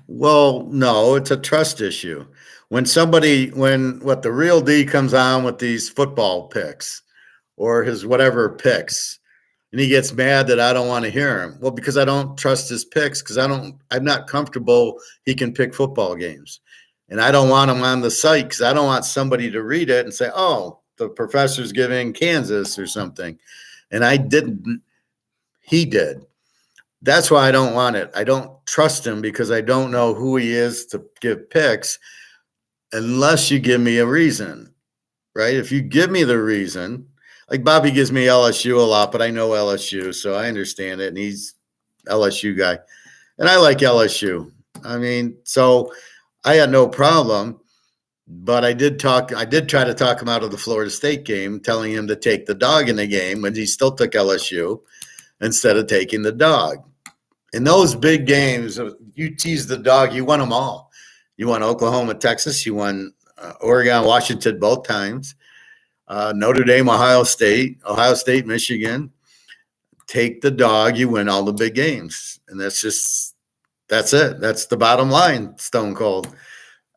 Well, no, it's a trust issue. When the real D comes on with these football picks or his whatever picks, and he gets mad that I don't want to hear him. Well, because I don't trust his picks, because I'm not comfortable he can pick football games. And I don't want him on the site because I don't want somebody to read it and say, oh, the professor's giving Kansas or something. And I didn't. He did. That's why I don't want it. I don't trust him because I don't know who he is to give picks unless you give me a reason, right? If you give me the reason, like Bobby gives me LSU a lot, but I know LSU, so I understand it. And he's LSU guy. And I like LSU. I mean, so I had no problem, but I did try to talk him out of the Florida State game, telling him to take the dog in the game when he still took LSU instead of taking the dog. In those big games, you tease the dog, you won them all. You won Oklahoma, Texas. You won Oregon, Washington both times. Notre Dame, Ohio State, Michigan. Take the dog, you win all the big games. And that's it. That's the bottom line, stone cold.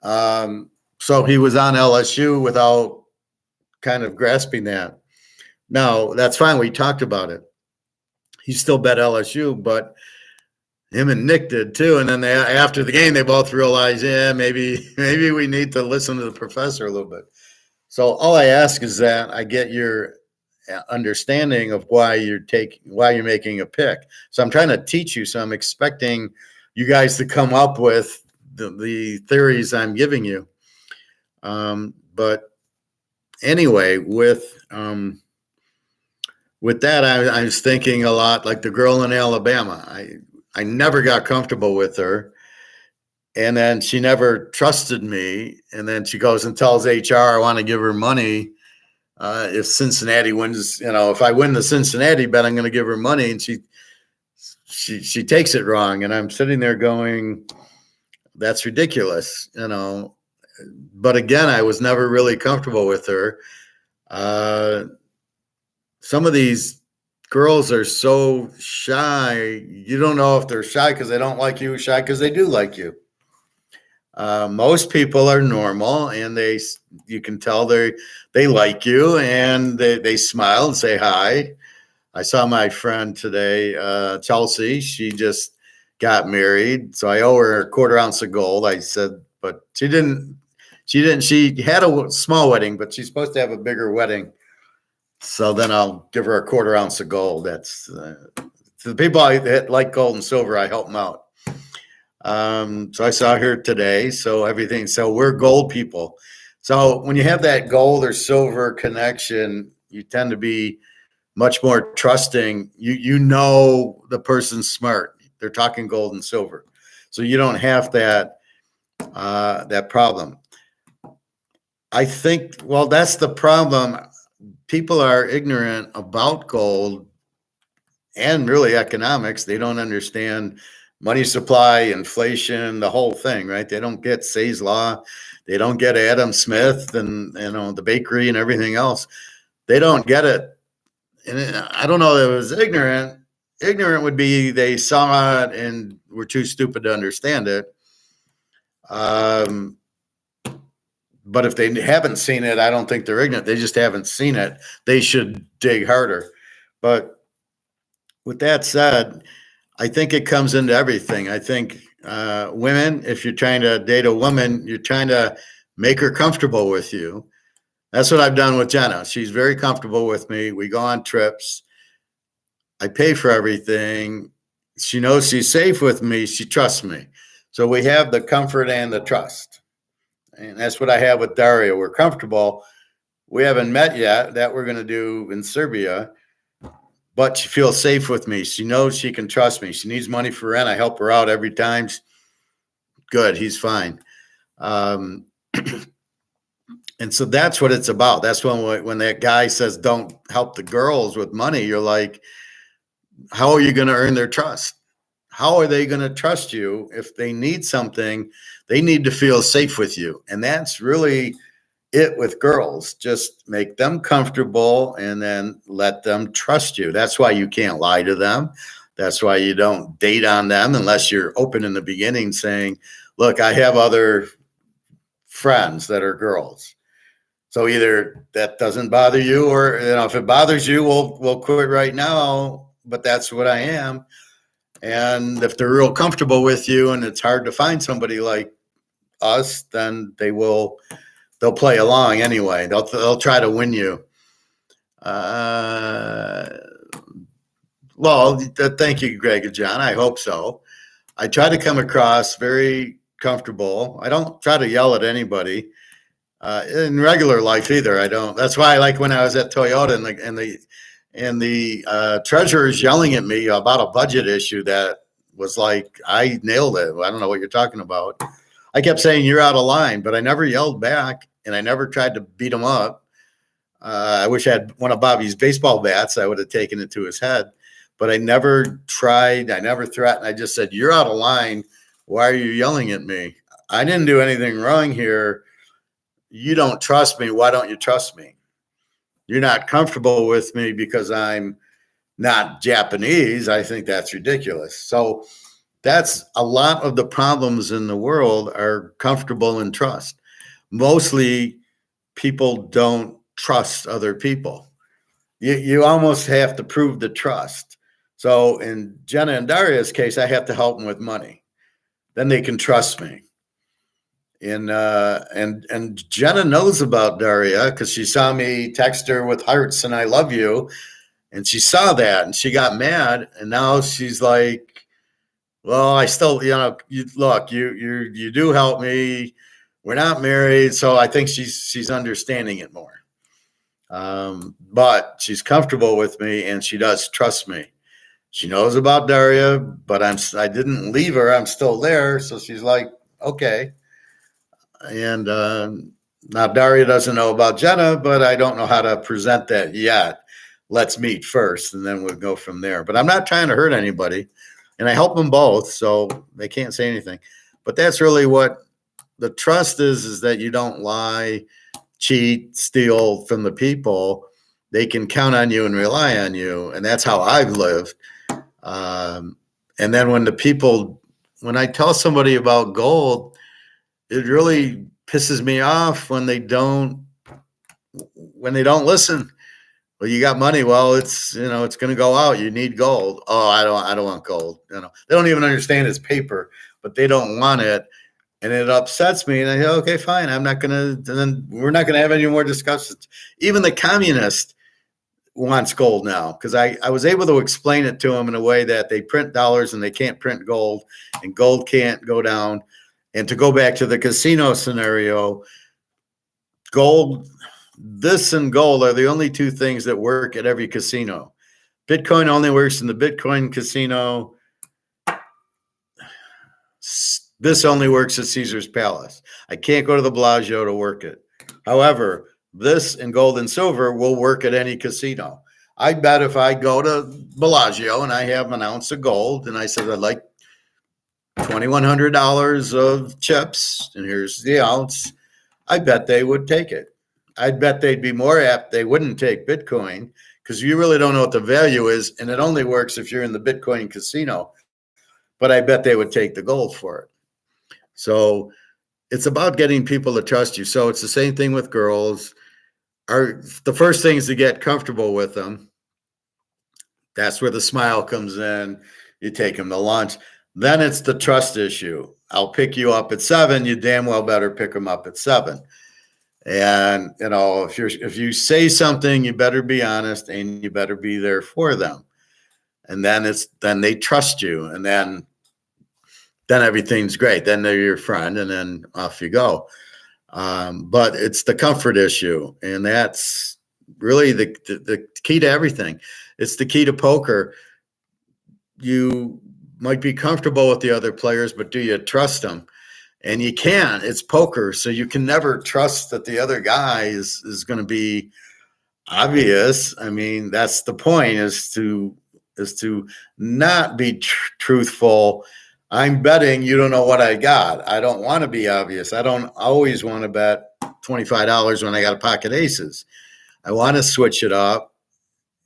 So he was on LSU without kind of grasping that. Now, that's fine. We talked about it. He still bet LSU, but him and Nick did too. And then after the game, they both realized, yeah, maybe we need to listen to the professor a little bit. So all I ask is that I get your understanding of why you're making a pick. So I'm trying to teach you. So I'm expecting you guys to come up with the theories I'm giving you. But anyway, with that, I was thinking a lot like the girl in Alabama. I never got comfortable with her. And then she never trusted me. And then she goes and tells HR, I want to give her money. If Cincinnati wins, if I win the Cincinnati bet, I'm going to give her money. And she takes it wrong. And I'm sitting there going, that's ridiculous, But again, I was never really comfortable with her. Some of these girls are so shy. You don't know if they're shy because they don't like you, shy because they do like you. Most people are normal, and you can tell they like you, and they smile and say hi. I saw my friend today, Chelsea. She just got married, so I owe her a quarter ounce of gold. I said, but she didn't. She didn't. She had a small wedding, but she's supposed to have a bigger wedding. So then I'll give her a quarter ounce of gold. That's the people that like gold and silver. I help them out. So I saw her today. So we're gold people. So when you have that gold or silver connection, you tend to be much more trusting. You know the person's smart. They're talking gold and silver. So you don't have that problem. I think, well, that's the problem. People are ignorant about gold and really economics. They don't understand money supply, inflation, the whole thing, right? They don't get Say's law. They don't get Adam Smith and the bakery and everything else. They don't get it. And I don't know that it was ignorant. Ignorant would be they saw it and were too stupid to understand it. But if they haven't seen it, I don't think they're ignorant. They just haven't seen it. They should dig harder. But with that said, I think it comes into everything. I think women, if you're trying to date a woman, you're trying to make her comfortable with you. That's what I've done with Jenna. She's very comfortable with me. We go on trips. I pay for everything. She knows she's safe with me. She trusts me. So we have the comfort and the trust. And that's what I have with Daria. We're comfortable. We haven't met yet. That we're going to do in Serbia. But she feels safe with me. She knows she can trust me. She needs money for rent. I help her out every time. Good. He's fine. And so that's what it's about. That's when that guy says, don't help the girls with money. You're like, how are you going to earn their trust? How are they going to trust you if they need something? They need to feel safe with you. And that's really it with girls. Just make them comfortable and then let them trust you. That's why you can't lie to them. That's why you don't date on them unless you're open in the beginning saying, look, I have other friends that are girls. So either that doesn't bother you or, if it bothers you, we'll quit right now, but that's what I am. And if they're real comfortable with you and it's hard to find somebody like us, then they'll play along anyway. They'll try to win you. Well, thank you, Greg and John. I hope so. I try to come across very comfortable. I don't try to yell at anybody in regular life either. I don't. That's why I like when I was at Toyota and the treasurer's yelling at me about a budget issue that was like, I nailed it. I don't know what you're talking about. I kept saying, you're out of line, but I never yelled back and I never tried to beat him up. I wish I had one of Bobby's baseball bats. I would have taken it to his head, but I never tried. I never threatened. I just said, you're out of line. Why are you yelling at me? I didn't do anything wrong here. You don't trust me. Why don't you trust me? You're not comfortable with me because I'm not Japanese. I think that's ridiculous. So that's a lot of the problems in the world are comfortable and trust. Mostly people don't trust other people. You almost have to prove the trust. So in Jenna and Daria's case, I have to help them with money. Then they can trust me. And Jenna knows about Daria because she saw me text her with hearts and I love you. And she saw that and she got mad. And now she's like, well, I still, you do help me. We're not married. So I think she's understanding it more. But she's comfortable with me and she does trust me. She knows about Daria, but I didn't leave her. I'm still there. So she's like, okay. And now Daria doesn't know about Jenna, but I don't know how to present that yet. Let's meet first, and then we'll go from there. But I'm not trying to hurt anybody, and I help them both, so they can't say anything. But that's really what the trust is that you don't lie, cheat, steal from the people. They can count on you and rely on you, and that's how I've lived. And then when I tell somebody about gold, it really pisses me off when they don't listen. Well, you got money. Well, it's going to go out. You need gold. Oh, I don't want gold. They don't even understand it's paper, but they don't want it. And it upsets me. And I say, okay, fine. I'm not going to, then we're not going to have any more discussions. Even the communist wants gold now, because I was able to explain it to them in a way that they print dollars and they can't print gold, and gold can't go down. And to go back to the casino scenario, this and gold are the only two things that work at every casino. Bitcoin only works in the Bitcoin casino. This only works at Caesar's Palace. I can't go to the Bellagio to work it. However, this and gold and silver will work at any casino. I bet if I go to Bellagio and I have an ounce of gold and I said I'd like $2,100 of chips and here's the ounce, I bet they would take it. I'd bet they'd be more apt. They wouldn't take Bitcoin because you really don't know what the value is, and it only works if you're in the Bitcoin casino. But I bet they would take the gold for it. So it's about getting people to trust you. So it's the same thing with girls. The first thing is to get comfortable with them. That's where the smile comes in. You take them to lunch. Then it's the trust issue. I'll pick you up at 7. You damn well better pick them up at 7. And if you say something, you better be honest and you better be there for them. And then they trust you, and then everything's great. Then they're your friend, and then off you go. But it's the comfort issue, and that's really the key to everything. It's the key to poker. You might be comfortable with the other players, but do you trust them? And you can't. It's poker, so you can never trust that the other guy is going to be obvious. I mean, that's the point: is to not be truthful. I'm betting you don't know what I got. I don't want to be obvious. I don't always want to bet $25 when I got a pocket aces. I want to switch it up.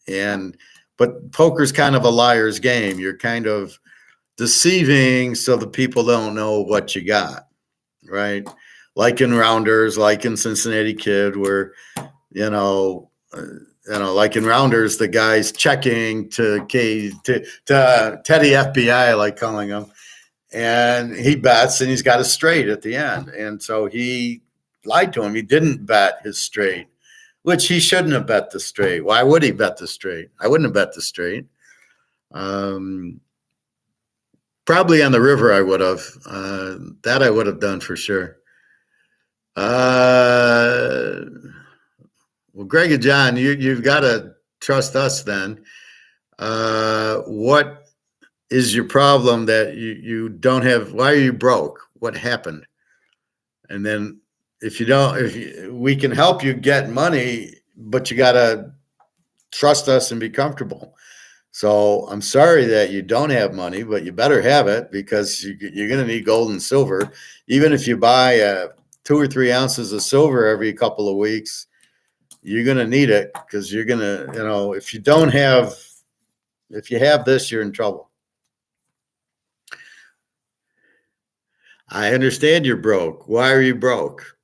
But poker's kind of a liar's game. You're kind of deceiving so the people don't know what you got, right? Like in Rounders, like in Cincinnati Kid, where, like in Rounders, the guy's checking to Teddy FBI, I like calling him, and he bets and he's got a straight at the end. And so he lied to him. He didn't bet his straight, which he shouldn't have bet the straight. Why would he bet the straight? I wouldn't have bet the straight. Probably on the river I would have. That I would have done for sure. Well, Greg and John, you've got to trust us then. What is your problem that you don't have? Why are you broke? What happened? And then if we can help you get money, but you got to trust us and be comfortable. So I'm sorry that you don't have money, but you better have it, because you're going to need gold and silver. Even if you buy 2 or 3 ounces of silver every couple of weeks, you're going to need it, because you're going to, if you have this, you're in trouble. I understand you're broke. Why are you broke?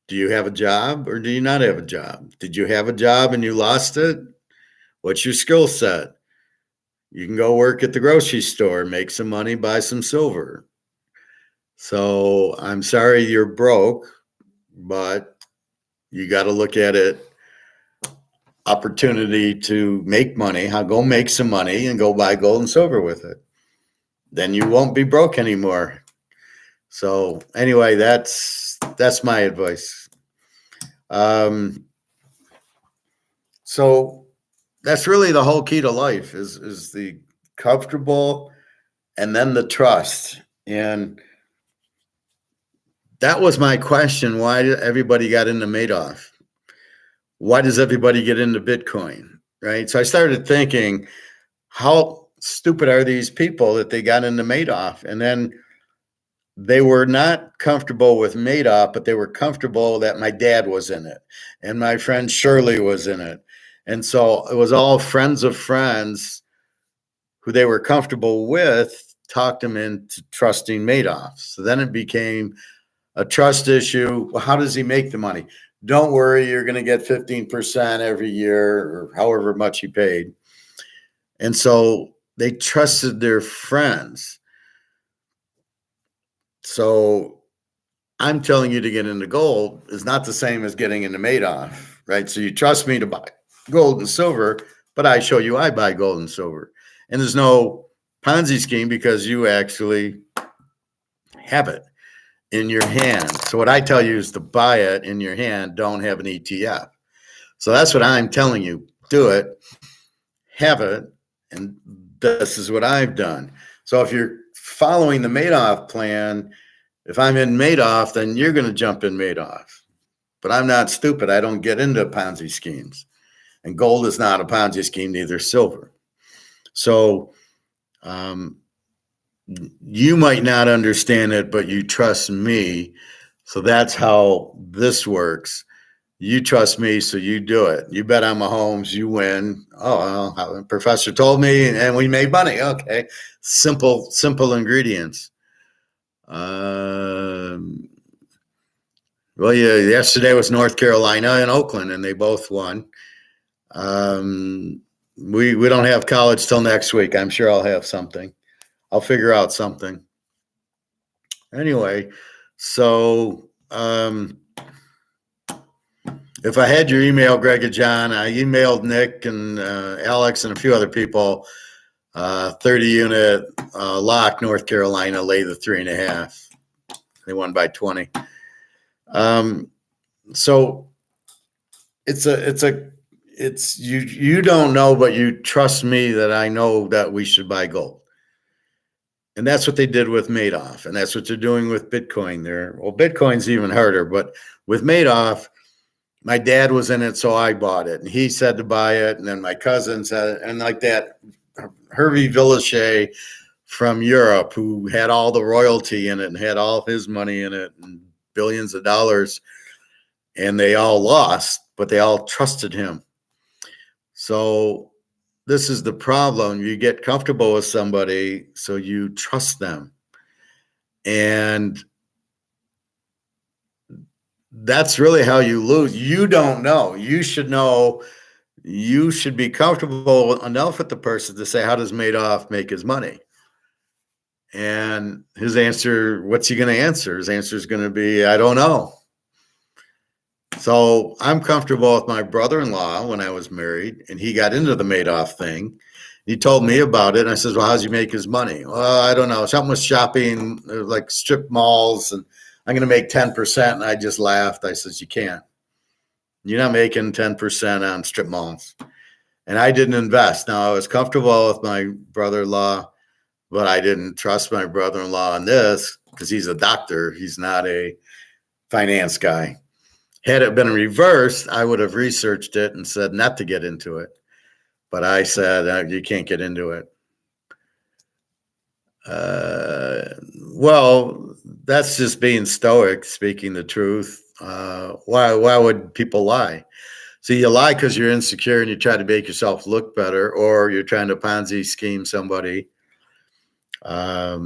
Do you have a job or do you not have a job? Did you have a job and you lost it? What's your skill set? You can go work at the grocery store, make some money, buy some silver. So I'm sorry you're broke, but you got to look at it, opportunity to make money. Go make some money and go buy gold and silver with it. Then you won't be broke anymore. So anyway, that's my advice. So that's really the whole key to life is the comfortable, and then the trust. And that was my question. Why did everybody got into Madoff? Why does everybody get into Bitcoin? Right. So I started thinking, how stupid are these people that they got into Madoff? And then they were not comfortable with Madoff, but they were comfortable that my dad was in it and my friend Shirley was in it. And so it was all friends of friends who they were comfortable with talked them into trusting Madoff. So then it became a trust issue. Well, how does he make the money? Don't worry, you're going to get 15% every year or however much he paid. And so they trusted their friends. So I'm telling you to get into gold is not the same as getting into Madoff, right? So you trust me to buy gold and silver, but I show you I buy gold and silver. And there's no Ponzi scheme because you actually have it in your hand. So what I tell you is to buy it in your hand, don't have an ETF. So that's what I'm telling you. Do it, have it, and this is what I've done. So if you're following the Madoff plan, if I'm in Madoff, then you're going to jump in Madoff. But I'm not stupid. I don't get into Ponzi schemes. And gold is not a Ponzi scheme, neither silver. So you might not understand it, but you trust me. So that's how this works. You trust me, so you do it. You bet on Mahomes, you win. Oh, well, the professor told me, and we made money. Okay, simple ingredients. Well, yeah, yesterday was North Carolina and Oakland, and they both won. We don't have college till next week. I'm sure I'll have something. I'll figure out something. Anyway, so if I had your email, Greg and John, I emailed Nick and Alex and a few other people. 30 unit lock, North Carolina, lay the 3.5. They won by 20. So it's you don't know, but you trust me that I know that we should buy gold. And that's what they did with Madoff. And that's what they're doing with Bitcoin there. Well, Bitcoin's even harder, but with Madoff, my dad was in it, so I bought it. And he said to buy it. And then my cousin said, and like that, Hervé Villachet from Europe, who had all the royalty in it and had all of his money in it and billions of dollars. And they all lost, but they all trusted him. So this is the problem. You get comfortable with somebody, so you trust them. And that's really how you lose. You don't know. You should know. You should be comfortable enough with the person to say, how does Madoff make his money? And his answer, what's he going to answer? His answer is going to be, I don't know. So I'm comfortable with my brother-in-law when I was married, and he got into the Madoff thing. He told me about it, and I said, well, how's he make his money? Well, I don't know. Something with shopping, like strip malls, and I'm going to make 10%. And I just laughed. I said, you can't. You're not making 10% on strip malls. And I didn't invest. Now, I was comfortable with my brother-in-law, but I didn't trust my brother-in-law on this because he's a doctor. He's not a finance guy. Had it been reversed, I would have researched it and said not to get into it. But I said, you can't get into it. Well, that's just being stoic, speaking the truth. Why would people lie? So you lie because you're insecure and you try to make yourself look better, or you're trying to Ponzi scheme somebody. I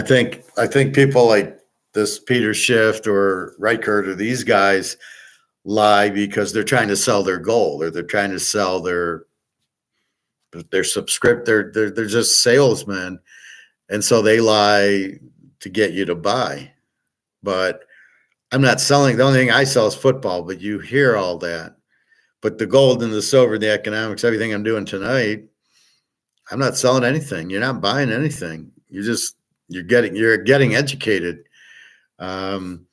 think people like this Peter Schiff or Reichert or these guys lie because they're trying to sell their gold, or they're trying to sell their subscript. They're just salesmen, and so they lie to get you to buy. But I'm not selling. The only thing I sell is football. But you hear all that. But the gold and the silver, the economics, everything I'm doing tonight, I'm not selling anything. You're not buying anything. You're getting educated. And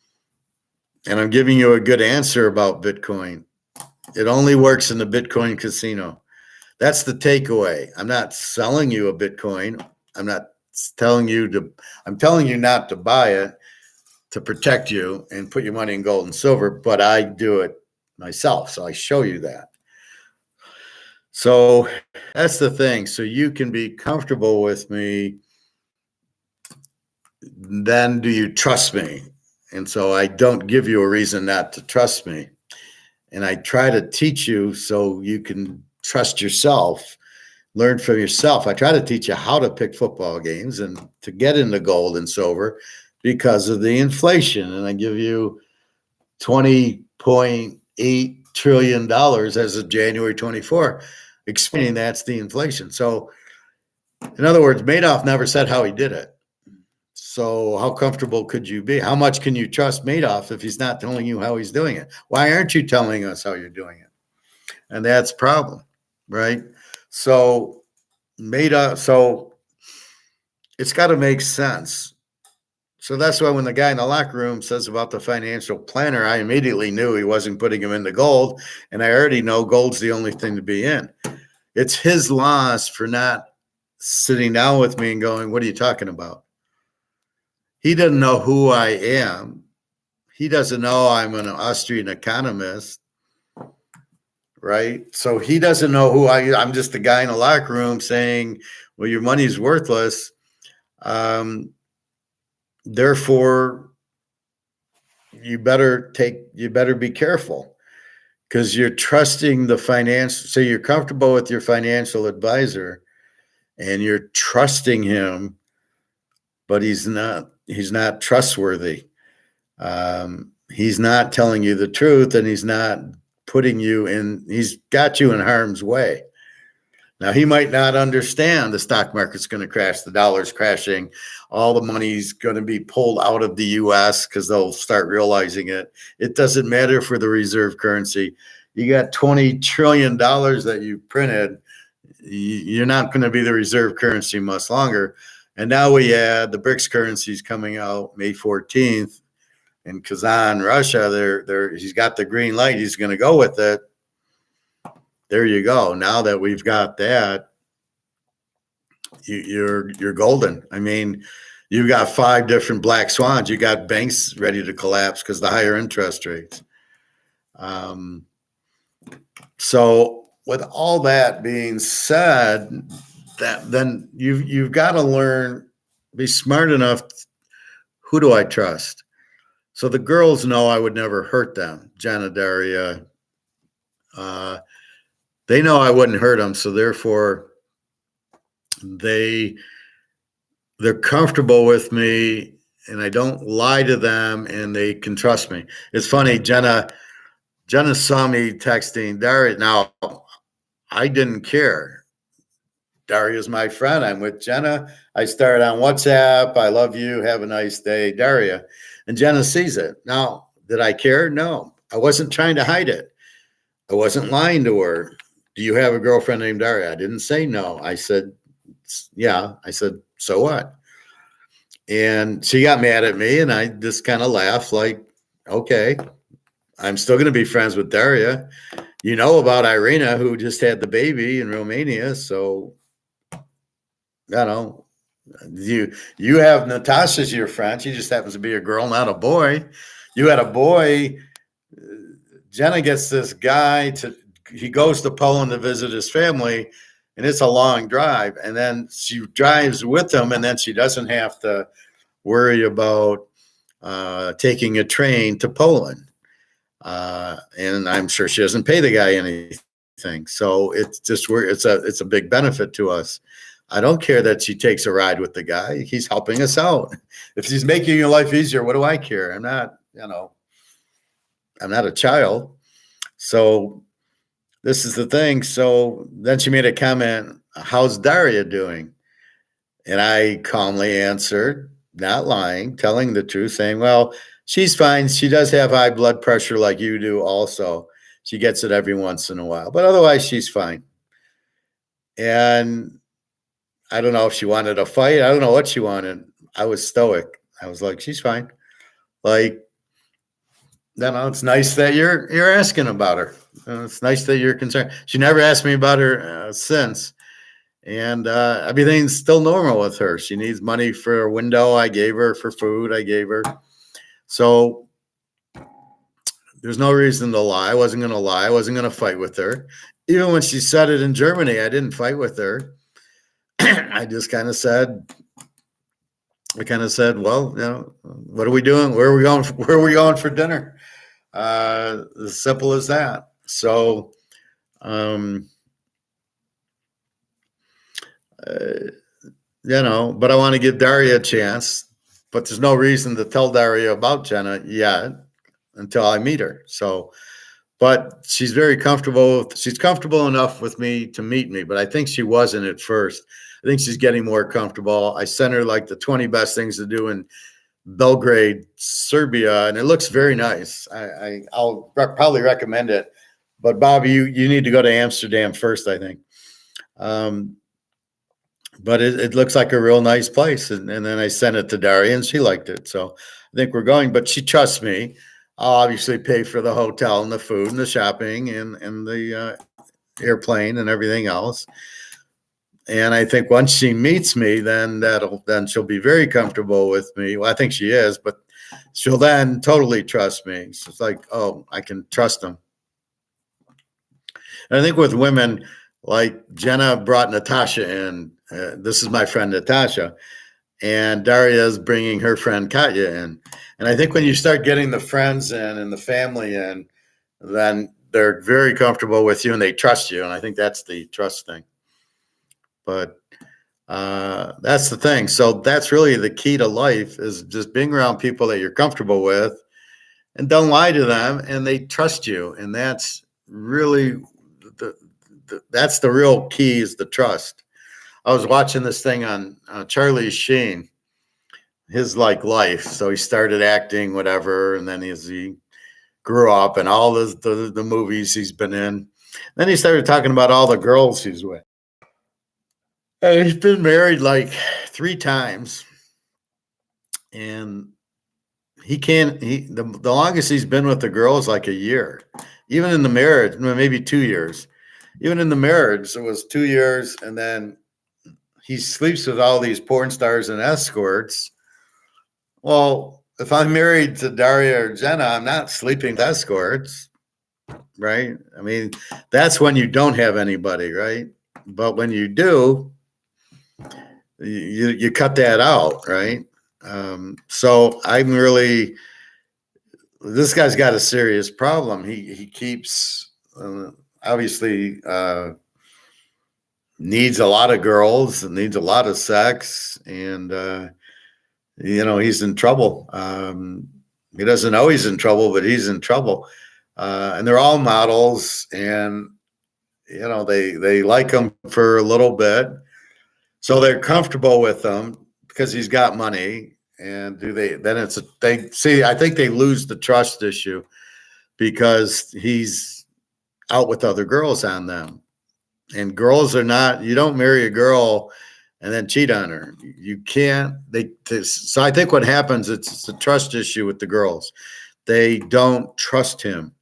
I'm giving you a good answer about Bitcoin. It only works in the Bitcoin casino. That's the takeaway. I'm not selling you a Bitcoin. I'm telling you not to buy it, to protect you and put your money in gold and silver, but I do it myself. So I show you that. So that's the thing. So you can be comfortable with me. Then do you trust me? And so I don't give you a reason not to trust me. And I try to teach you so you can trust yourself, learn from yourself. I try to teach you how to pick football games and to get into gold and silver because of the inflation. And I give you $20.8 trillion as of January 24, explaining that's the inflation. So in other words, Madoff never said how he did it. So how comfortable could you be? How much can you trust Madoff if he's not telling you how he's doing it? Why aren't you telling us how you're doing it? And that's a problem, right? So so it's got to make sense. So that's why when the guy in the locker room says about the financial planner, I immediately knew he wasn't putting him into gold. And I already know gold's the only thing to be in. It's his loss for not sitting down with me and going, what are you talking about? He doesn't know who I am. He doesn't know I'm an Austrian economist, right? So he doesn't know who I'm just the guy in the locker room saying, well, your money's worthless. Therefore, you better be careful because you're trusting the finance. So you're comfortable with your financial advisor and you're trusting him, but he's not trustworthy. He's not telling you the truth, and he's not he's got you in harm's way. Now, he might not understand the stock market's going to crash, the dollar's crashing, all the money's going to be pulled out of the US because they'll start realizing it. It doesn't matter for the reserve currency. You got $20 trillion that you printed. You're not going to be the reserve currency much longer. And now we add the BRICS currencies coming out May 14th. In Kazan, Russia, he's got the green light. He's going to go with it. There you go. Now that we've got that, you're golden. I mean, you've got 5 different black swans. You got banks ready to collapse because the higher interest rates. So with all that being said, then you've got to learn, be smart enough. Who do I trust? So the girls know I would never hurt them. Jenna, Daria, they know I wouldn't hurt them. So therefore, they're comfortable with me, and I don't lie to them, and they can trust me. It's funny, Jenna saw me texting Daria. Now, I didn't care. Daria's my friend. I'm with Jenna. I started on WhatsApp. I love you. Have a nice day, Daria. And Jenna sees it. Now, did I care? No. I wasn't trying to hide it. I wasn't lying to her. Do you have a girlfriend named Daria? I didn't say no. I said, yeah. I said, so what? And she got mad at me, and I just kind of laughed like, okay, I'm still going to be friends with Daria. You know about Irina, who just had the baby in Romania. So, you have Natasha's your friend. She just happens to be a girl, not a boy. You had a boy. Jenna gets this guy he goes to Poland to visit his family, and it's a long drive. And then she drives with him, and then she doesn't have to worry about taking a train to Poland. And I'm sure she doesn't pay the guy anything. So it's just it's a big benefit to us. I don't care that she takes a ride with the guy. He's helping us out. If he's making your life easier, what do I care? I'm not a child. So this is the thing. So then she made a comment, how's Daria doing? And I calmly answered, not lying, telling the truth, saying, well, she's fine. She does have high blood pressure like you do also. She gets it every once in a while, but otherwise she's fine. And I don't know if she wanted a fight. I don't know what she wanted. I was stoic. I was like, she's fine. Like, it's nice that you're asking about her. It's nice that you're concerned. She never asked me about her since. And everything's still normal with her. She needs money for a window. I gave her for food. I gave her. So there's no reason to lie. I wasn't going to lie. I wasn't going to fight with her. Even when she said it in Germany, I didn't fight with her. I just kind of said, well, what are we doing? Where are we going? Where are we going for dinner? As simple as that. So, but I want to give Daria a chance, but there's no reason to tell Daria about Jenna yet until I meet her. So, but she's very comfortable. She's comfortable enough with me to meet me, but I think she wasn't at first. I think she's getting more comfortable. I sent her like the 20 best things to do in Belgrade, Serbia, and it looks very nice. I'll probably recommend it. But Bobby, you need to go to Amsterdam first, I think. But it looks like a real nice place. And then I sent it to Daria and she liked it. So I think we're going, but she trusts me. I'll obviously pay for the hotel and the food and the shopping and the airplane and everything else. And I think once she meets me, then she'll be very comfortable with me. Well, I think she is, but she'll then totally trust me. So it's like, oh, I can trust them. And I think with women, like Jenna brought Natasha in. This is my friend Natasha, and Daria is bringing her friend Katya in. And I think when you start getting the friends in and the family in, then they're very comfortable with you and they trust you. And I think that's the trust thing. But that's the thing. So that's really the key to life, is just being around people that you're comfortable with and don't lie to them and they trust you. And that's really that's the real key, is the trust. I was watching this thing on Charlie Sheen, his life. So he started acting, whatever, and then he grew up and all the movies he's been in. Then he started talking about all the girls he's with. And he's been married like 3 times, and the longest he's been with the girl is like a year. Even in the marriage, maybe 2 years. Even in the marriage, it was 2 years, and then he sleeps with all these porn stars and escorts. Well, if I'm married to Daria or Jenna, I'm not sleeping with escorts, right? I mean, that's when you don't have anybody, right? But when you do, you cut that out, right? So I'm really, this guy's got a serious problem. He keeps obviously needs a lot of girls and needs a lot of sex, and he's in trouble. He doesn't know he's in trouble, but he's in trouble. And they're all models, and they like him for a little bit, so they're comfortable with him because he's got money. And I think they lose the trust issue because he's out with other girls on them. And girls are not, you don't marry a girl and then cheat on her. You can't. So I think what happens, it's a trust issue with the girls. They don't trust him.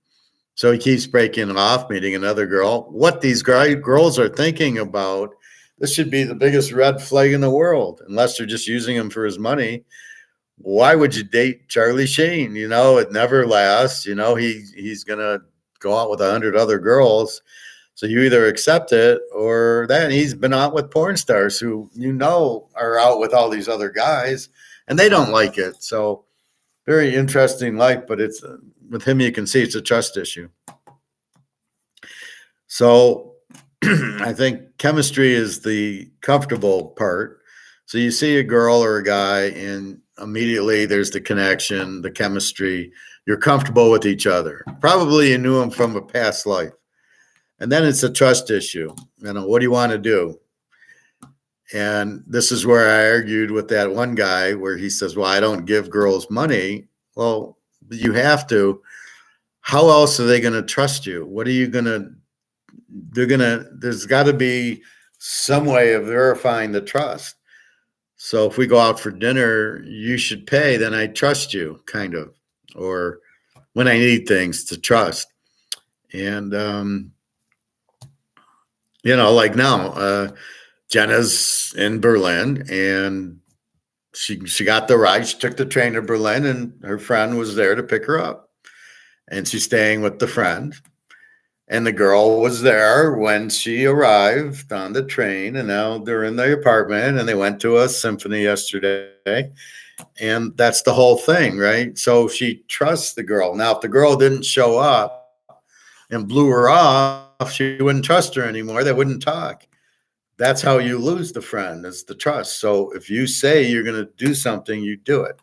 So he keeps breaking off, meeting another girl. What these girls are thinking about, this should be the biggest red flag in the world, unless they're just using him for his money. Why would you date Charlie Sheen? It never lasts. He's going to go out with 100 other girls. So you either accept it or that. And he's been out with porn stars who are out with all these other guys, and they don't like it. So very interesting life, but it's with him, you can see it's a trust issue. So I think chemistry is the comfortable part. So you see a girl or a guy, and immediately there's the connection, the chemistry. You're comfortable with each other. Probably you knew him from a past life. And then it's a trust issue. What do you want to do? And this is where I argued with that one guy where he says, well, I don't give girls money. Well, you have to. How else are they going to trust you? What are you going to, there's got to be some way of verifying the trust. So if we go out for dinner, you should pay, then I trust you, kind of. Or when I need things, to trust. And, like now, Jenna's in Berlin, and she got the ride. She took the train to Berlin, and her friend was there to pick her up. And she's staying with the friend. And the girl was there when she arrived on the train, and now they're in their apartment, and they went to a symphony yesterday. And that's the whole thing, right? So she trusts the girl. Now, if the girl didn't show up and blew her off, she wouldn't trust her anymore. They wouldn't talk. That's how you lose the friend, is the trust. So if you say you're going to do something, you do it.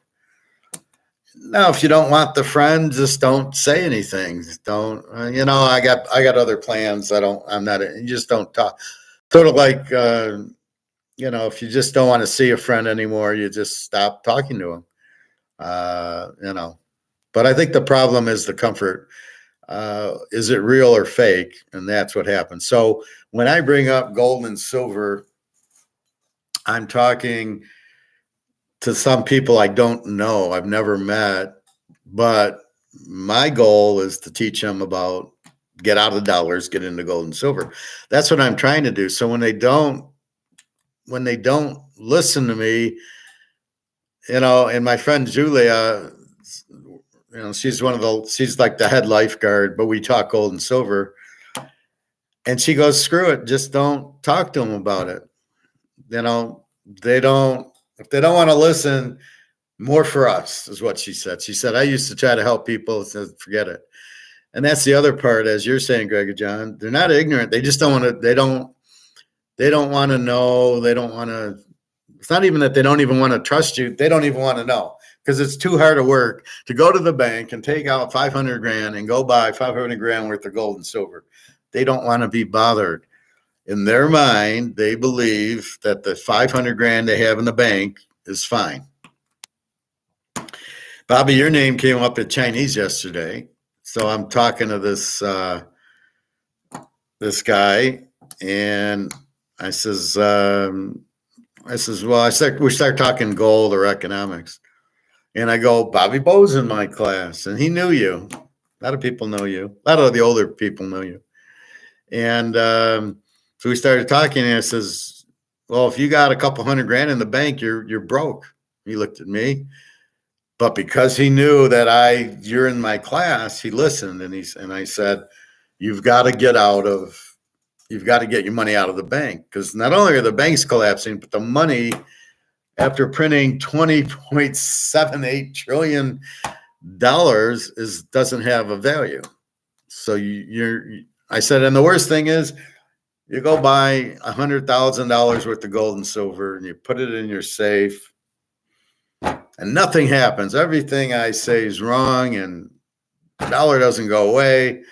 Now, if you don't want the friend, just don't say anything. Just don't, I got other plans. I'm not, you just don't talk. Sort of like, if you just don't want to see a friend anymore, you just stop talking to him. But I think the problem is the comfort. Is it real or fake? And that's what happens. So when I bring up gold and silver, I'm talking to some people I don't know, I've never met, but my goal is to teach them about get out of dollars, get into gold and silver. That's what I'm trying to do. So when they don't listen to me, and my friend Julia, she's like the head lifeguard, but we talk gold and silver. And she goes, screw it, just don't talk to them about it. If they don't want to listen, more for us, is what she said. She said, I used to try to help people. Said, forget it. And that's the other part, as you're saying, Greg and John, they're not ignorant. They just don't want to, they don't want to know. They don't want to, it's not even that they don't even want to trust you. They don't even want to know, because it's too hard of work to go to the bank and take out 500 grand and go buy 500 grand worth of gold and silver. They don't want to be bothered. In their mind, they believe that the 500 grand they have in the bank is fine. Bobby, your name came up at Chinese yesterday. So I'm talking to this guy, and I says, we start talking gold or economics. And I go, Bobby Bo's in my class, and he knew you. A lot of people know you. A lot of the older people know you. And so we started talking, and I says, well, if you got a couple $100 grand in the bank, you're broke. He looked at me, but because he knew that you're in my class, he listened, and I said, you've got to get your money out of the bank, because not only are the banks collapsing, but the money, after printing $20.78 trillion, doesn't have a value. So I said, and the worst thing is, you go buy $100,000 worth of gold and silver, and you put it in your safe, and nothing happens. Everything I say is wrong, and the dollar doesn't go away.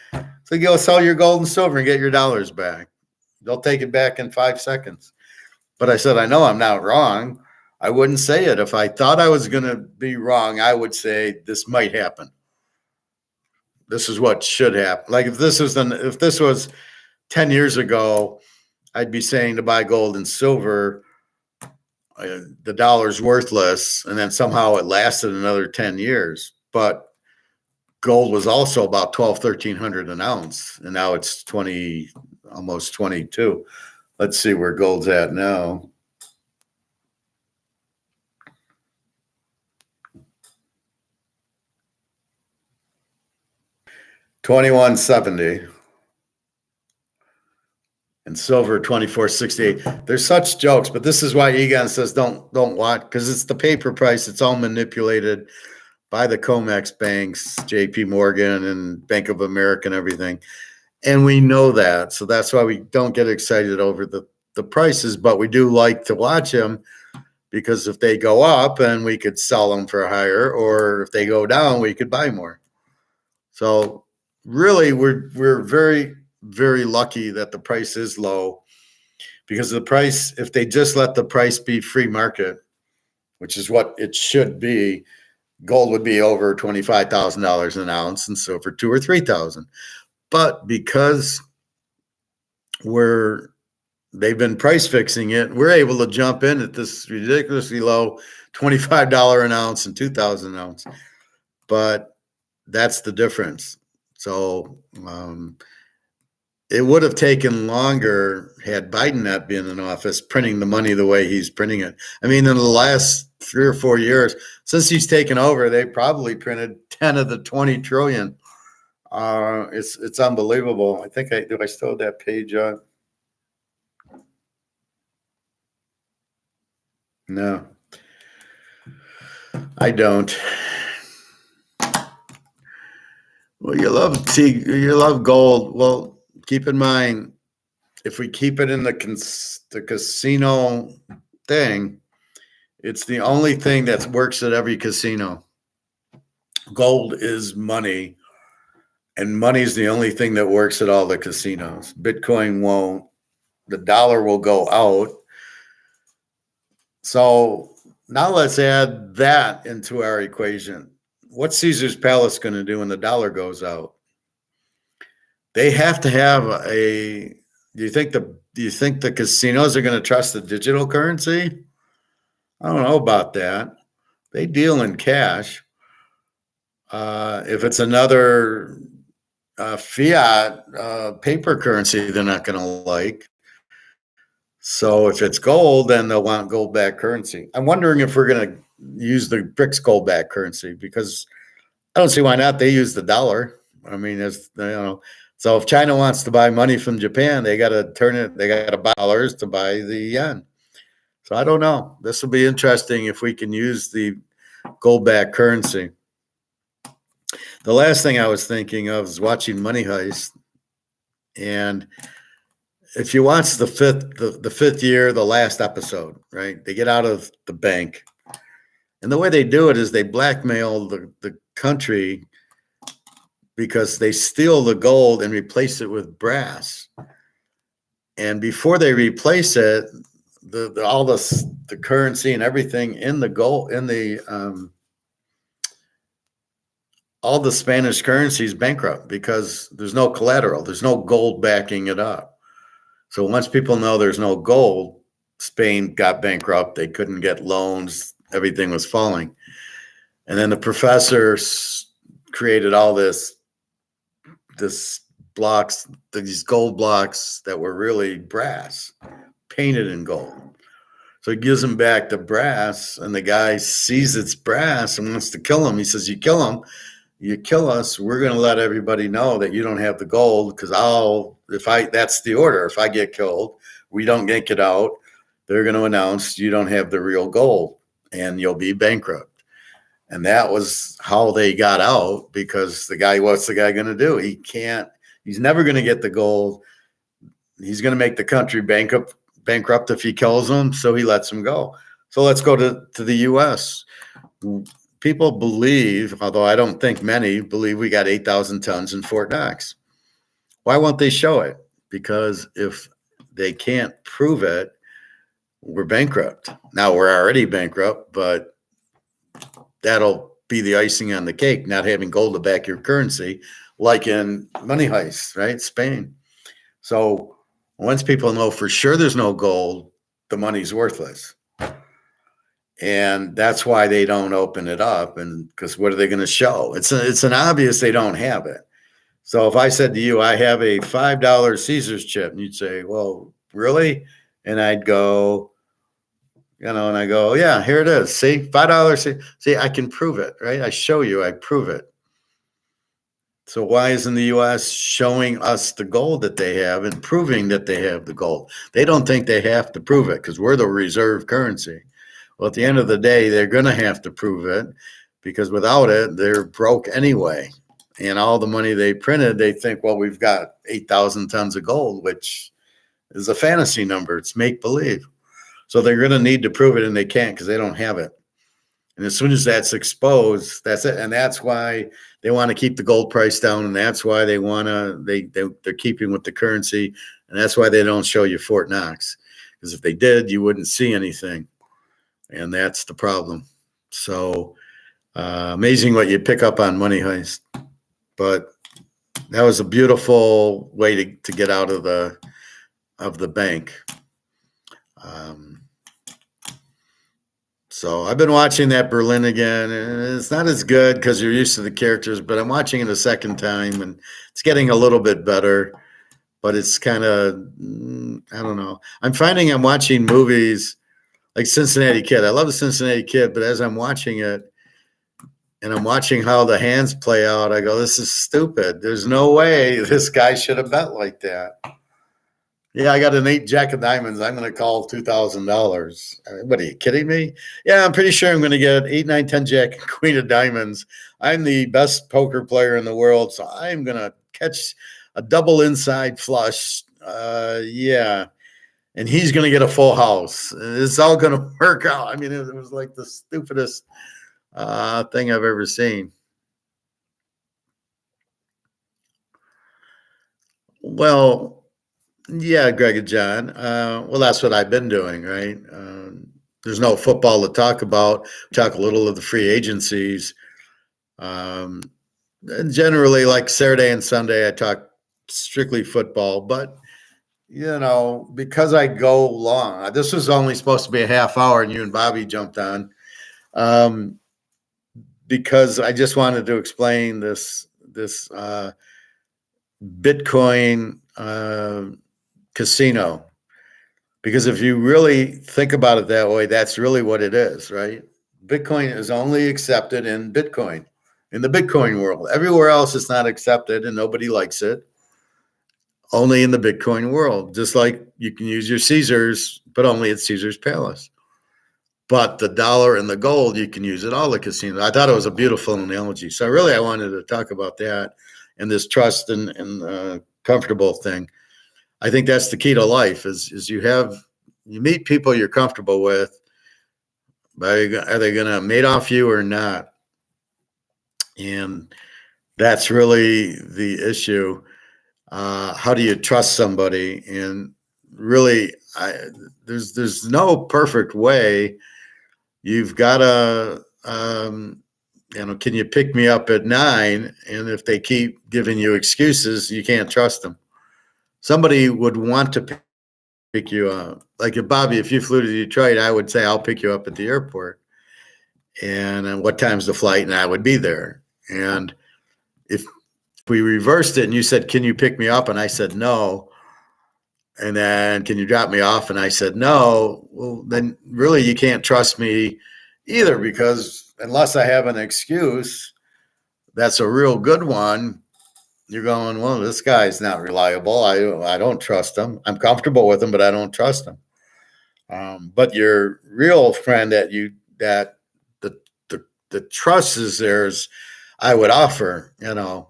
So you go sell your gold and silver and get your dollars back. They'll take it back in 5 seconds. But I said, I know I'm not wrong. I wouldn't say it. If I thought I was going to be wrong, I would say this might happen. This is what should happen. Like if this was 10 years ago, I'd be saying to buy gold and silver, the dollar's worthless, and then somehow it lasted another 10 years. But gold was also about 1,300 an ounce, and now it's 20, almost 22. Let's see where gold's at now. $21.70. And silver 24.68. There's such jokes, but this is why Egon says don't watch, because it's the paper price. It's all manipulated by the COMEX banks, JP Morgan and Bank of America and everything. And we know that. So that's why we don't get excited over the prices, but we do like to watch them, because if they go up, and we could sell them for higher, or if they go down, we could buy more. So really, we're very, very lucky that the price is low, because the price, if they just let the price be free market, which is what it should be, gold would be over $25,000 an ounce, and silver $2,000 or $3,000. But because they've been price fixing it, we're able to jump in at this ridiculously low $25 an ounce and $2,000 an ounce. But that's the difference. So it would have taken longer had Biden not been in office, printing the money the way he's printing it. I mean, in the last 3 or 4 years since he's taken over, they probably printed 10 of the 20 trillion. It's unbelievable. I think I still have that page up? No, I don't. Well, you love gold. Well, keep in mind, if we keep it in the casino thing, it's the only thing that works at every casino. Gold is money, and money is the only thing that works at all the casinos. Bitcoin won't. The dollar will go out. So now let's add that into our equation. What's Caesar's Palace going to do when the dollar goes out? They have to have a. Do you think the casinos are going to trust the digital currency? I don't know about that. They deal in cash. If it's another fiat paper currency, they're not going to like. So if it's gold, then they'll want gold-backed currency. I'm wondering if we're going to use the BRICS gold-backed currency, because I don't see why not. They use the dollar. I mean, so if China wants to buy money from Japan, they got to they got to buy dollars to buy the yen. So I don't know. This will be interesting if we can use the gold-backed currency. The last thing I was thinking of is watching Money Heist. And if you watch the fifth year, the last episode, right? They get out of the bank. And the way they do it is they blackmail the country, because they steal the gold and replace it with brass. And before they replace it, all the currency and everything in the gold, all the Spanish currency is bankrupt, because there's no collateral. There's no gold backing it up. So once people know there's no gold, Spain got bankrupt. They couldn't get loans. Everything was falling. And then the professors created all these blocks, these gold blocks that were really brass, painted in gold. So he gives them back the brass, and the guy sees it's brass and wants to kill him. He says, "You kill him, you kill us, we're going to let everybody know that you don't have the gold, because that's the order. If I get killed, we don't yank it out, they're going to announce you don't have the real gold, and you'll be bankrupt." And that was how they got out, because what's the guy going to do? He's never going to get the gold. He's going to make the country bankrupt if he kills them. So he lets them go. So let's go to the U.S. People believe, although I don't think many believe, we got 8,000 tons in Fort Knox. Why won't they show it? Because if they can't prove it, we're bankrupt. Now we're already bankrupt, but that'll be the icing on the cake, not having gold to back your currency, like in Money Heist, right? Spain. So once people know for sure there's no gold, the money's worthless. And that's why they don't open it up. And because what are they going to show? It's an obvious they don't have it. So if I said to you, I have a $5 Caesar's chip, and you'd say, "Well, really?" And I'd go, and I go, "Yeah, here it is. See, $5. See, I can prove it, right? I show you, I prove it." So why isn't the U.S. showing us the gold that they have and proving that they have the gold? They don't think they have to prove it, because we're the reserve currency. Well, at the end of the day, they're going to have to prove it, because without it, they're broke anyway. And all the money they printed, they think, well, we've got 8,000 tons of gold, which is a fantasy number. It's make-believe. So they're going to need to prove it, and they can't, because they don't have it. And as soon as that's exposed, that's it. And that's why they want to keep the gold price down, and that's why they're keeping with the currency, and that's why they don't show you Fort Knox. Because if they did, you wouldn't see anything. And that's the problem. So amazing what you pick up on Money Heist. But that was a beautiful way to get out of the bank. So I've been watching that Berlin again, and it's not as good because you're used to the characters, but I'm watching it a second time, and it's getting a little bit better. But it's kind of, I don't know. I'm finding I'm watching movies like Cincinnati Kid. I love the Cincinnati Kid, but as I'm watching it and I'm watching how the hands play out, I go, this is stupid. There's no way this guy should have bet like that. Yeah, I got an 8 jack of diamonds. I'm going to call $2,000. What are you kidding me? Yeah, I'm pretty sure I'm going to get 8, 9, 10 jack and queen of diamonds. I'm the best poker player in the world, so I'm going to catch a double inside flush. Yeah, and he's going to get a full house. It's all going to work out. I mean, it was like the stupidest thing I've ever seen. Well, yeah, Greg and John. Well, that's what I've been doing, right? There's no football to talk about. We talk a little of the free agencies. And generally, like Saturday and Sunday, I talk strictly football. But, because I go long, this was only supposed to be a half hour, and you and Bobby jumped on, because I just wanted to explain this Bitcoin casino. Because if you really think about it that way, that's really what it is, right? Bitcoin is only accepted in Bitcoin, in the Bitcoin world. Everywhere else it's not accepted and nobody likes it. Only in the Bitcoin world. Just like you can use your Caesars, but only at Caesar's Palace. But the dollar and the gold, you can use at all the casinos. I thought it was a beautiful analogy. So really, I wanted to talk about that and this trust and comfortable thing. I think that's the key to life is you meet people you're comfortable with. Are they going to mate off you or not? And that's really the issue. How do you trust somebody? And really, there's no perfect way. You've got to, can you pick me up at 9? And if they keep giving you excuses, you can't trust them. Somebody would want to pick you up. Like if Bobby, if you flew to Detroit, I would say, I'll pick you up at the airport. And what time's the flight? And I would be there. And if we reversed it and you said, can you pick me up? And I said, no. And then, can you drop me off? And I said, no. Well, then really you can't trust me either, because unless I have an excuse, that's a real good one. You're going, well, this guy's not reliable. I don't trust him. I'm comfortable with him, but I don't trust him. But your real friend that the trust is theirs. I would offer,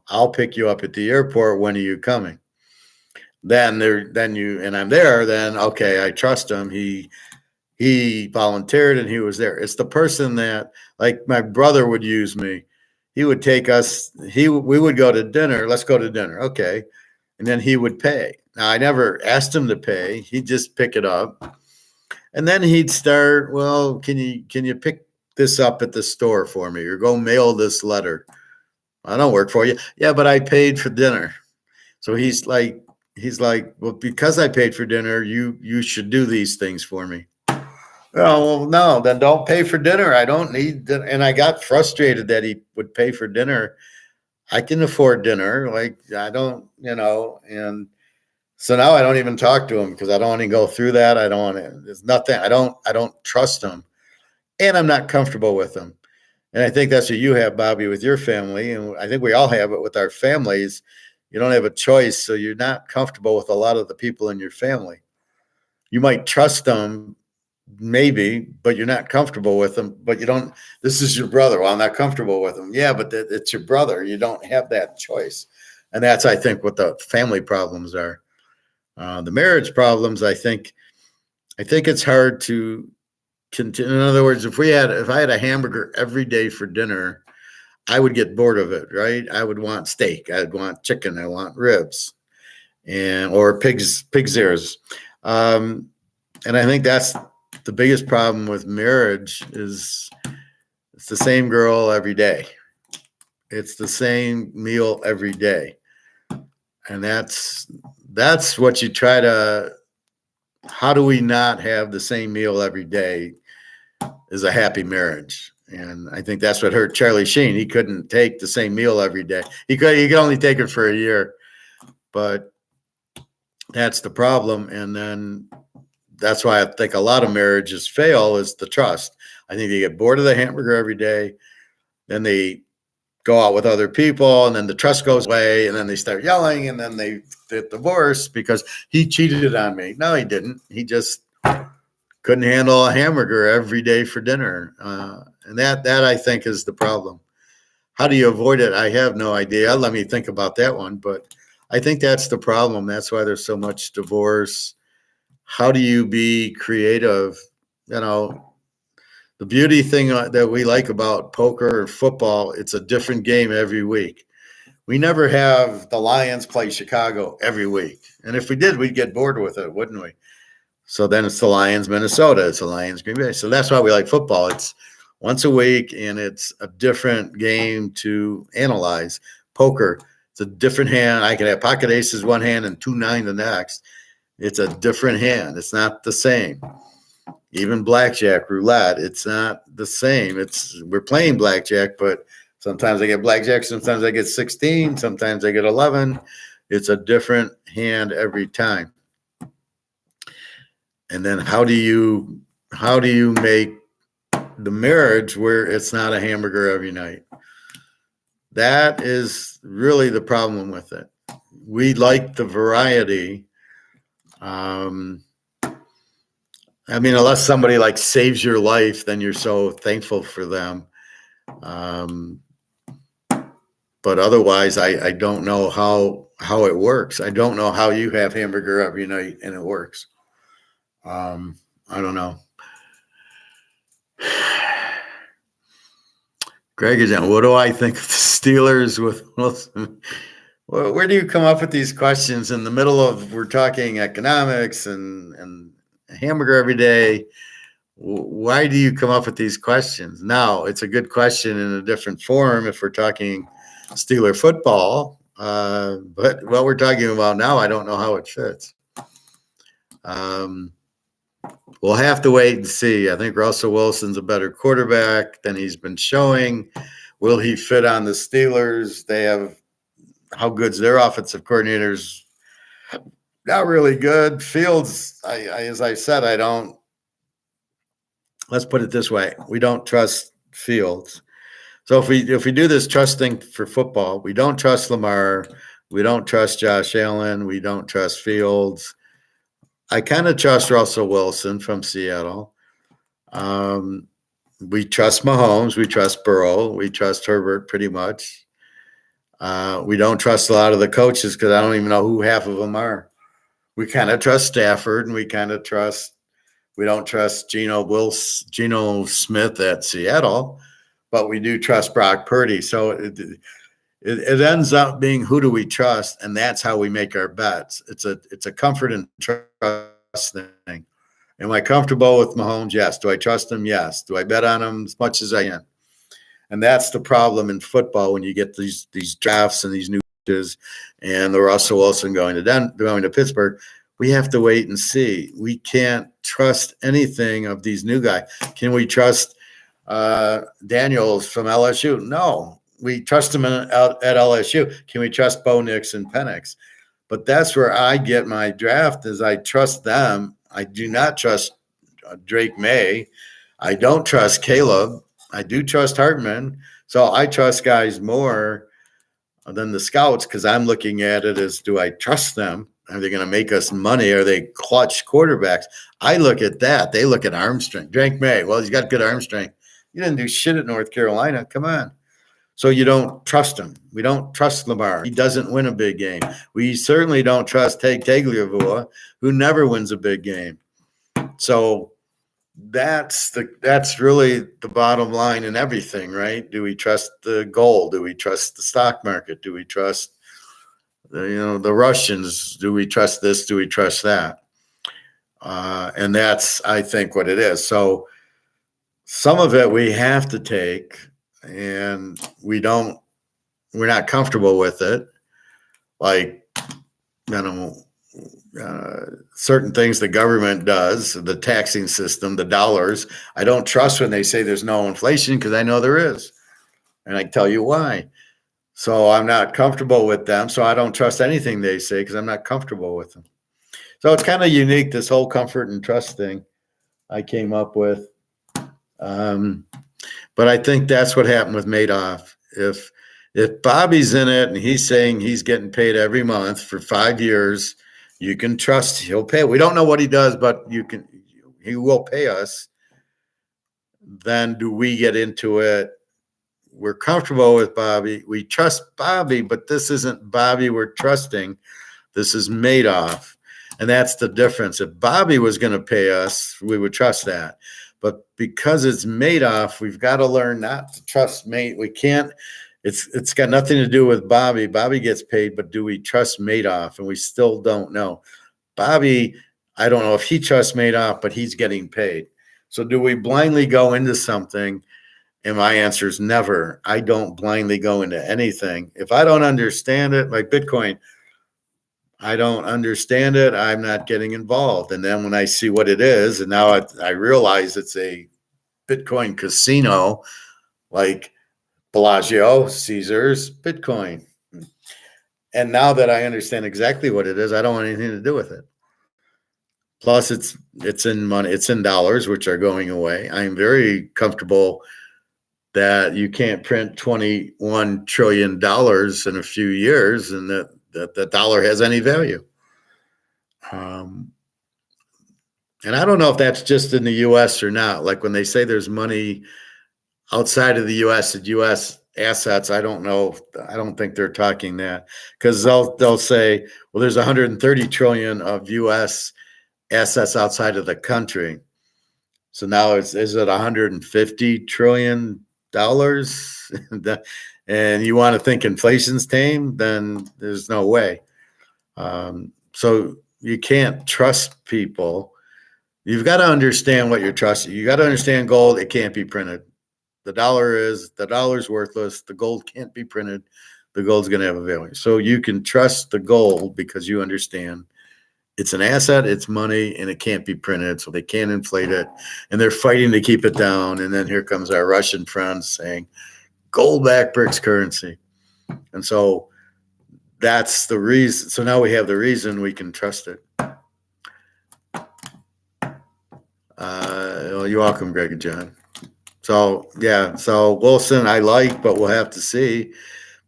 I'll pick you up at the airport. When are you coming? Then I'm there. Then okay, I trust him. He volunteered and he was there. It's the person that, like my brother would use me. He would take us, we would go to dinner. Let's go to dinner. Okay. And then he would pay. Now, I never asked him to pay. He'd just pick it up. And then he'd start, well, can you pick this up at the store for me, or go mail this letter? I don't work for you. Yeah, but I paid for dinner. So he's like, well, because I paid for dinner, you should do these things for me. Oh, well, no, then don't pay for dinner. I don't need dinner. And I got frustrated that he would pay for dinner. I can afford dinner. Like, I don't, and so now I don't even talk to him because I don't want to go through that. I don't want to, there's nothing. I don't trust him, and I'm not comfortable with him. And I think that's what you have, Bobby, with your family. And I think we all have it with our families. You don't have a choice. So you're not comfortable with a lot of the people in your family. You might trust them, maybe, but you're not comfortable with them. But you don't, this is your brother. Well, I'm not comfortable with him. Yeah, but it's your brother. You don't have that choice. And that's, I think, what the family problems are. The marriage problems, I think it's hard to continue. In other words, if I had a hamburger every day for dinner, I would get bored of it, right? I would want steak. I'd want chicken. I want ribs, or pig's ears. And I think that's the biggest problem with marriage is it's the same girl every day. It's the same meal every day. And that's what you try to, how do we not have the same meal every day? is a happy marriage. And I think that's what hurt Charlie Sheen. He couldn't take the same meal every day. He could only take it for a year, but that's the problem. And then that's why I think a lot of marriages fail is the trust. I think they get bored of the hamburger every day. Then they go out with other people, and then the trust goes away, and then they start yelling, and then they get divorced because he cheated on me. No, he didn't. He just couldn't handle a hamburger every day for dinner. And that I think is the problem. How do you avoid it? I have no idea. Let me think about that one. But I think that's the problem. That's why there's so much divorce. How do you be creative? The beauty thing that we like about poker or football, it's a different game every week. We never have the Lions play Chicago every week. And if we did, we'd get bored with it, wouldn't we? So then it's the Lions, Minnesota. It's the Lions, Green Bay. So that's why we like football. It's once a week, and it's a different game to analyze. Poker, it's a different hand. I can have pocket aces one hand and 2-9 the next. It's a different hand. It's not the same. Even blackjack, roulette, it's not the same. We're playing blackjack, but sometimes I get blackjack, sometimes I get 16, sometimes I get 11. It's a different hand every time. And then how do you make the marriage where it's not a hamburger every night? That is really the problem with it. We like the variety. Unless somebody like saves your life, then you're so thankful for them. But otherwise, I don't know how it works. I don't know how you have hamburger every night and it works. I don't know. Greg is what do I think of the Steelers with Wilson? Where do you come up with these questions in the middle of we're talking economics and hamburger every day? Why do you come up with these questions? Now, it's a good question in a different form if we're talking Steeler football, but what we're talking about now, I don't know how it fits. We'll have to wait and see. I think Russell Wilson's a better quarterback than he's been showing. Will he fit on the Steelers? How good's their offensive coordinators? Not really good. Fields, as I said, let's put it this way. We don't trust Fields. So if we do this trust thing for football, we don't trust Lamar. We don't trust Josh Allen. We don't trust Fields. I kind of trust Russell Wilson from Seattle. We trust Mahomes. We trust Burrow. We trust Herbert pretty much. We don't trust a lot of the coaches because I don't even know who half of them are. We kind of trust Stafford, and we don't trust Geno Smith at Seattle, but we do trust Brock Purdy. So it ends up being who do we trust, and that's how we make our bets. It's a comfort and trust thing. Am I comfortable with Mahomes? Yes. Do I trust him? Yes. Do I bet on him as much as I can? And that's the problem in football when you get these drafts and these new coaches and the Russell Wilson going to Pittsburgh. We have to wait and see. We can't trust anything of these new guys. Can we trust Daniels from LSU? No. We trust him at LSU. Can we trust Bo Nix and Penix? But that's where I get my draft is I trust them. I do not trust Drake May. I don't trust Caleb. I do trust Hartman. So I trust guys more than the scouts because I'm looking at it as, do I trust them? Are they going to make us money? Are they clutch quarterbacks? I look at that. They look at arm strength. Drake May, well, he's got good arm strength. You didn't do shit at North Carolina. Come on. So you don't trust him. We don't trust Lamar. He doesn't win a big game. We certainly don't trust Tagliabue, who never wins a big game. So that's really the bottom line in everything, right? Do we trust the gold? Do we trust the stock market? Do we trust the Russians? Do we trust this? Do we trust that? And that's, I think, what it is. So some of it we have to take, and we're not comfortable with it. Like, certain things the government does, the taxing system, the dollars. I don't trust when they say there's no inflation because I know there is. And I tell you why. So I'm not comfortable with them. So I don't trust anything they say because I'm not comfortable with them. So it's kind of unique, this whole comfort and trust thing I came up with. But I think that's what happened with Madoff. If Bobby's in it and he's saying he's getting paid every month for 5 years, you can trust he'll pay. We don't know what he does, but he will pay us. Then do we get into it? We're comfortable with Bobby. We trust Bobby, but this isn't Bobby we're trusting. This is Madoff. And that's the difference. If Bobby was going to pay us, we would trust that. But because it's Madoff, we've got to learn not to trust Mate. We can't. It's got nothing to do with Bobby. Bobby gets paid, but do we trust Madoff? And we still don't know. Bobby, I don't know if he trusts Madoff, but he's getting paid. So do we blindly go into something? And my answer is never. I don't blindly go into anything. If I don't understand it, like Bitcoin, I don't understand it. I'm not getting involved. And then when I see what it is, and now I realize it's a Bitcoin casino, like Bellagio, Caesars, Bitcoin. And now that I understand exactly what it is, I don't want anything to do with it. Plus, it's in money, it's in dollars, which are going away. I'm very comfortable that you can't print $21 trillion in a few years and that the dollar has any value. And I don't know if that's just in the U.S. or not. Like when they say there's money outside of the U.S. and U.S. assets, I don't know. I don't think they're talking that because they'll say, well, there's 130 trillion of U.S. assets outside of the country. So now is it 150 trillion dollars? And you want to think inflation's tame? Then there's no way. So you can't trust people. You've got to understand what you're trusting. You got to understand gold. It can't be printed. The dollar's worthless. The gold can't be printed. The gold's going to have a value. So you can trust the gold because you understand it's an asset, it's money, and it can't be printed. So they can't inflate it. And they're fighting to keep it down. And then here comes our Russian friends saying gold-backed BRICS currency. And so that's the reason. So now we have the reason we can trust it. Well, you're welcome, Greg and John. So, yeah, so Wilson I like, but we'll have to see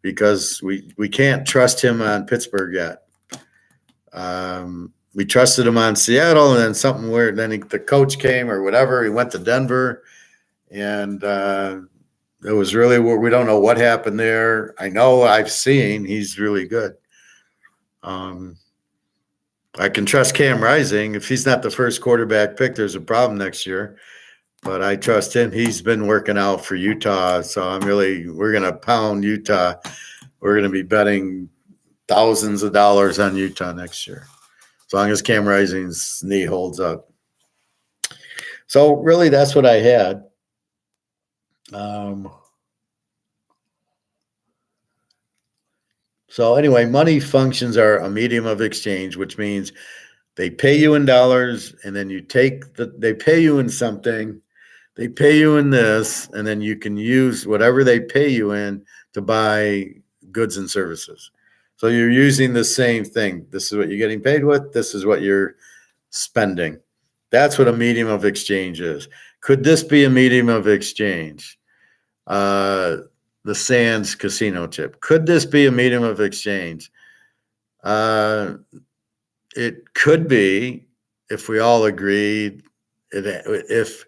because we can't trust him on Pittsburgh yet. We trusted him on Seattle, and then something weird. Then the coach came or whatever. He went to Denver, and it was really we don't know what happened there. I know I've seen he's really good. I can trust Cam Rising. If he's not the first quarterback pick, there's a problem next year. But I trust him. He's been working out for Utah. So we're going to pound Utah. We're going to be betting thousands of dollars on Utah next year, as long as Cam Rising's knee holds up. So really, that's what I had. So anyway, money functions are a medium of exchange, which means they pay you in dollars, and then they pay you in something, they pay you in this, and then you can use whatever they pay you in to buy goods and services. So you're using the same thing. This is what you're getting paid with. This is what you're spending. That's what a medium of exchange is. Could this be a medium of exchange? The Sands casino chip. Could this be a medium of exchange? It could be if we all agreed. If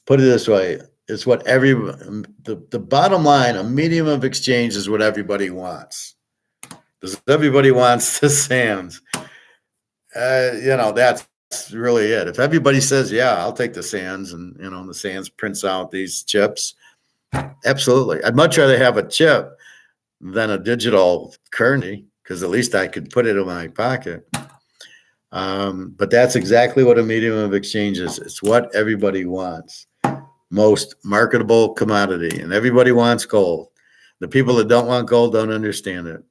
put it this way, it's what the bottom line. A medium of exchange is what everybody wants. Does everybody wants the Sands? That's really it. If everybody says, "Yeah, I'll take the Sands," and the Sands prints out these chips. Absolutely. I'd much rather have a chip than a digital currency because at least I could put it in my pocket. But that's exactly what a medium of exchange is. It's what everybody wants. Most marketable commodity. And everybody wants gold. The people that don't want gold don't understand it.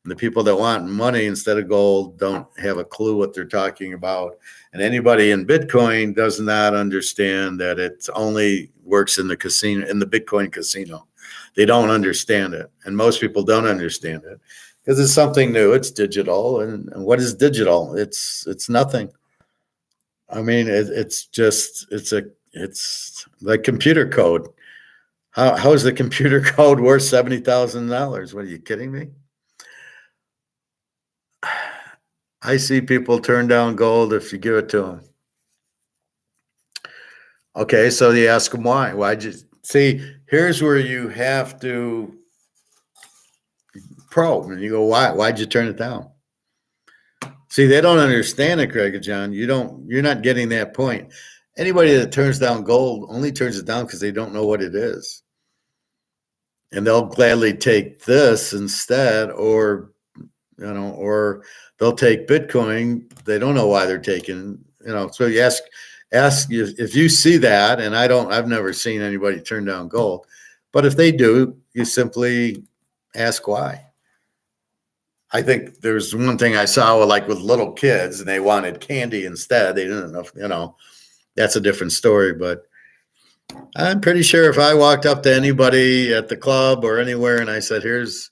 And the people that want money instead of gold don't have a clue what they're talking about. And anybody in Bitcoin does not understand that it only works in the casino, in the Bitcoin casino. They don't understand it. And most people don't understand it because it's something new. It's digital. And what is digital? It's nothing. I mean, it's like computer code. How is the computer code worth $70,000? What, are you kidding me? I see people turn down gold if you give it to them. Okay, so you ask them why. Why'd you see? Here's where you have to probe, and you go, why? Why'd you turn it down? See, they don't understand it, Craig and John. You're not getting that point. Anybody that turns down gold only turns it down because they don't know what it is. And they'll gladly take this instead, or or they'll take Bitcoin. They don't know why they're taking, so you ask if you see that, and I've never seen anybody turn down gold, but if they do, you simply ask why. I think there's one thing I saw with little kids and they wanted candy instead. They didn't know, that's a different story, but I'm pretty sure if I walked up to anybody at the club or anywhere and I said, here's,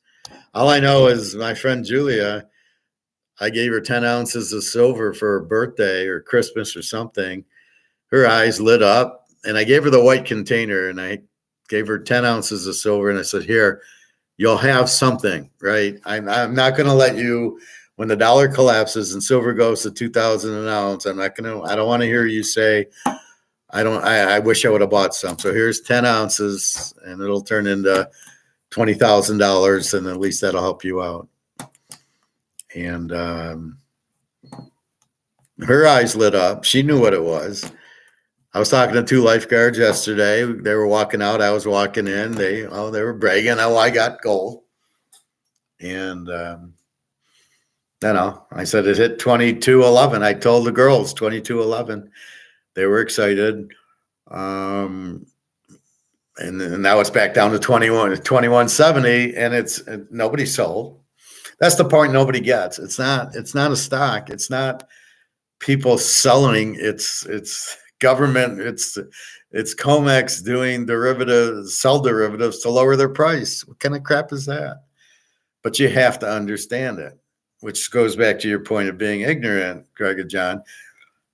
all I know is my friend Julia, I gave her 10 ounces of silver for her birthday or Christmas or something. Her eyes lit up, and I gave her the white container, and I gave her 10 ounces of silver, and I said, here, you'll have something, right? I'm not going to let you, when the dollar collapses and silver goes to 2,000 an ounce, I don't want to hear you say, I wish I would have bought some. So here's 10 ounces, and it'll turn into $20,000, and at least that'll help you out. And her eyes lit up. She knew what it was. I was talking to 2 lifeguards yesterday. They were walking out. I was walking in. They were bragging, oh, I got gold. And, I said it hit 22.11. I told the girls 22.11. They were excited. And now it's back down to 21.70, and nobody sold. That's the point nobody gets. It's not a stock. It's not people selling. It's government. It's COMEX doing sell derivatives to lower their price. What kind of crap is that? But you have to understand it, which goes back to your point of being ignorant, Greg and John.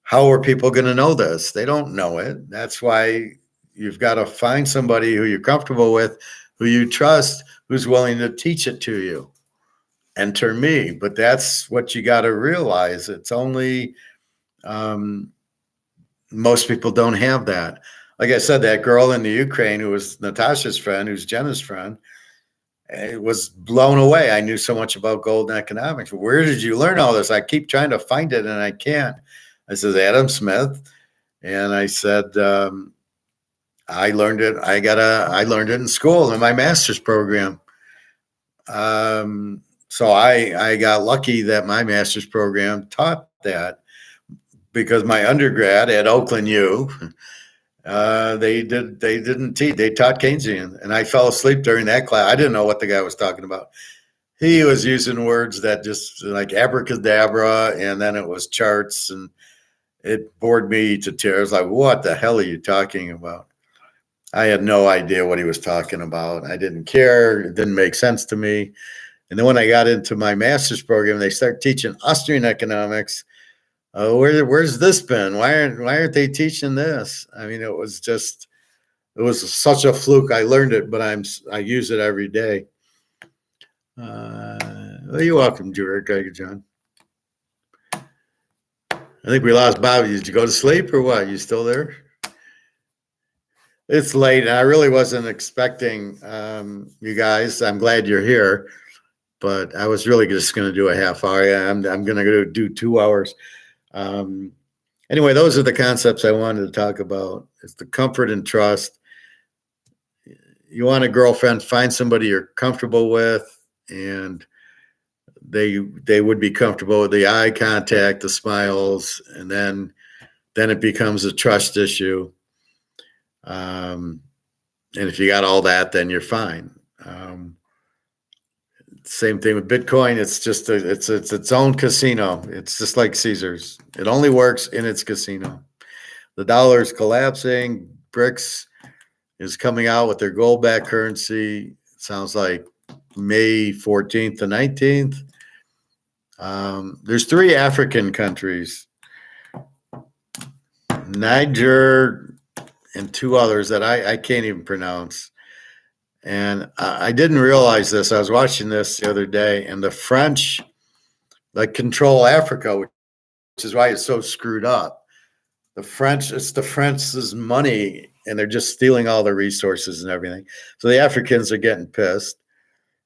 How are people going to know this? They don't know it. That's why you've got to find somebody who you're comfortable with, who you trust, who's willing to teach it to you. Enter me. But that's what you got to realize. It's only most people don't have that. Like I said, that girl in the Ukraine who was Natasha's friend, who's Jenna's friend, it was blown away. I knew so much about gold and economics. Where did you learn all this? I keep trying to find it and I can't. I said, Adam Smith. And I said, I learned it. I learned it in school in my master's program. So I got lucky that my master's program taught that, because my undergrad at Oakland U, they didn't teach. They taught Keynesian, and I fell asleep during that class. I didn't know what the guy was talking about. He was using words that just like abracadabra, and then it was charts, and it bored me to tears. I was like, what the hell are you talking about? I had no idea what he was talking about. I didn't care. It didn't make sense to me. And then when I got into my master's program, they start teaching Austrian economics. Where's this been? Why aren't they teaching this? I mean, it was such a fluke. I learned it, but I use it every day. Well, you're welcome, Greg, John. I think we lost Bobby. Did you go to sleep or what? You still there? It's late, and I really wasn't expecting you guys. I'm glad you're here, but I was really just going to do a half hour. I'm going to do 2 hours. Anyway, those are the concepts I wanted to talk about. It's the comfort and trust. You want a girlfriend, find somebody you're comfortable with, and they would be comfortable with the eye contact, the smiles, and then it becomes a trust issue. And if you got all that, then you're fine. Same thing with Bitcoin. It's just it's its own casino. It's just like Caesars. It only works in its casino. The dollar is collapsing. BRICS is coming out with their gold-backed currency. It sounds like May 14th to 19th. There's 3 African countries, Niger and 2 others that I can't even pronounce. And I didn't realize this. I was watching this the other day, and the French like control Africa, which is why it's so screwed up. It's the French's money, and they're just stealing all the resources and everything. So the Africans are getting pissed.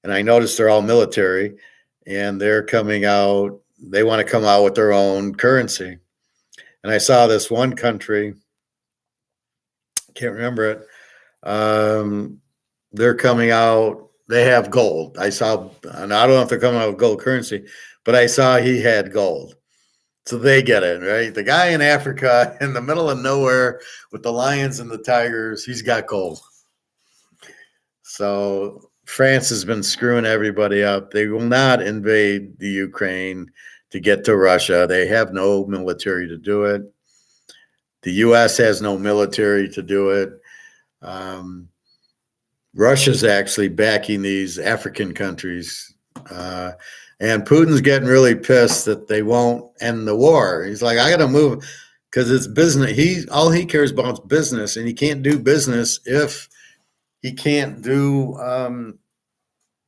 And I noticed they're all military, and they're coming out. They want to come out with their own currency. And I saw this one country, can't remember it. They're coming out. They have gold. I saw, and I don't know if they're coming out with gold currency, but I saw he had gold. So they get it, right? The guy in Africa in the middle of nowhere with the lions and the tigers, he's got gold. So France has been screwing everybody up. They will not invade the Ukraine to get to Russia. They have no military to do it. The U.S. has no military to do it. Russia's actually backing these African countries. And Putin's getting really pissed that they won't end the war. He's like, I got to move because it's business. All he cares about is business, and he can't do business if he can't do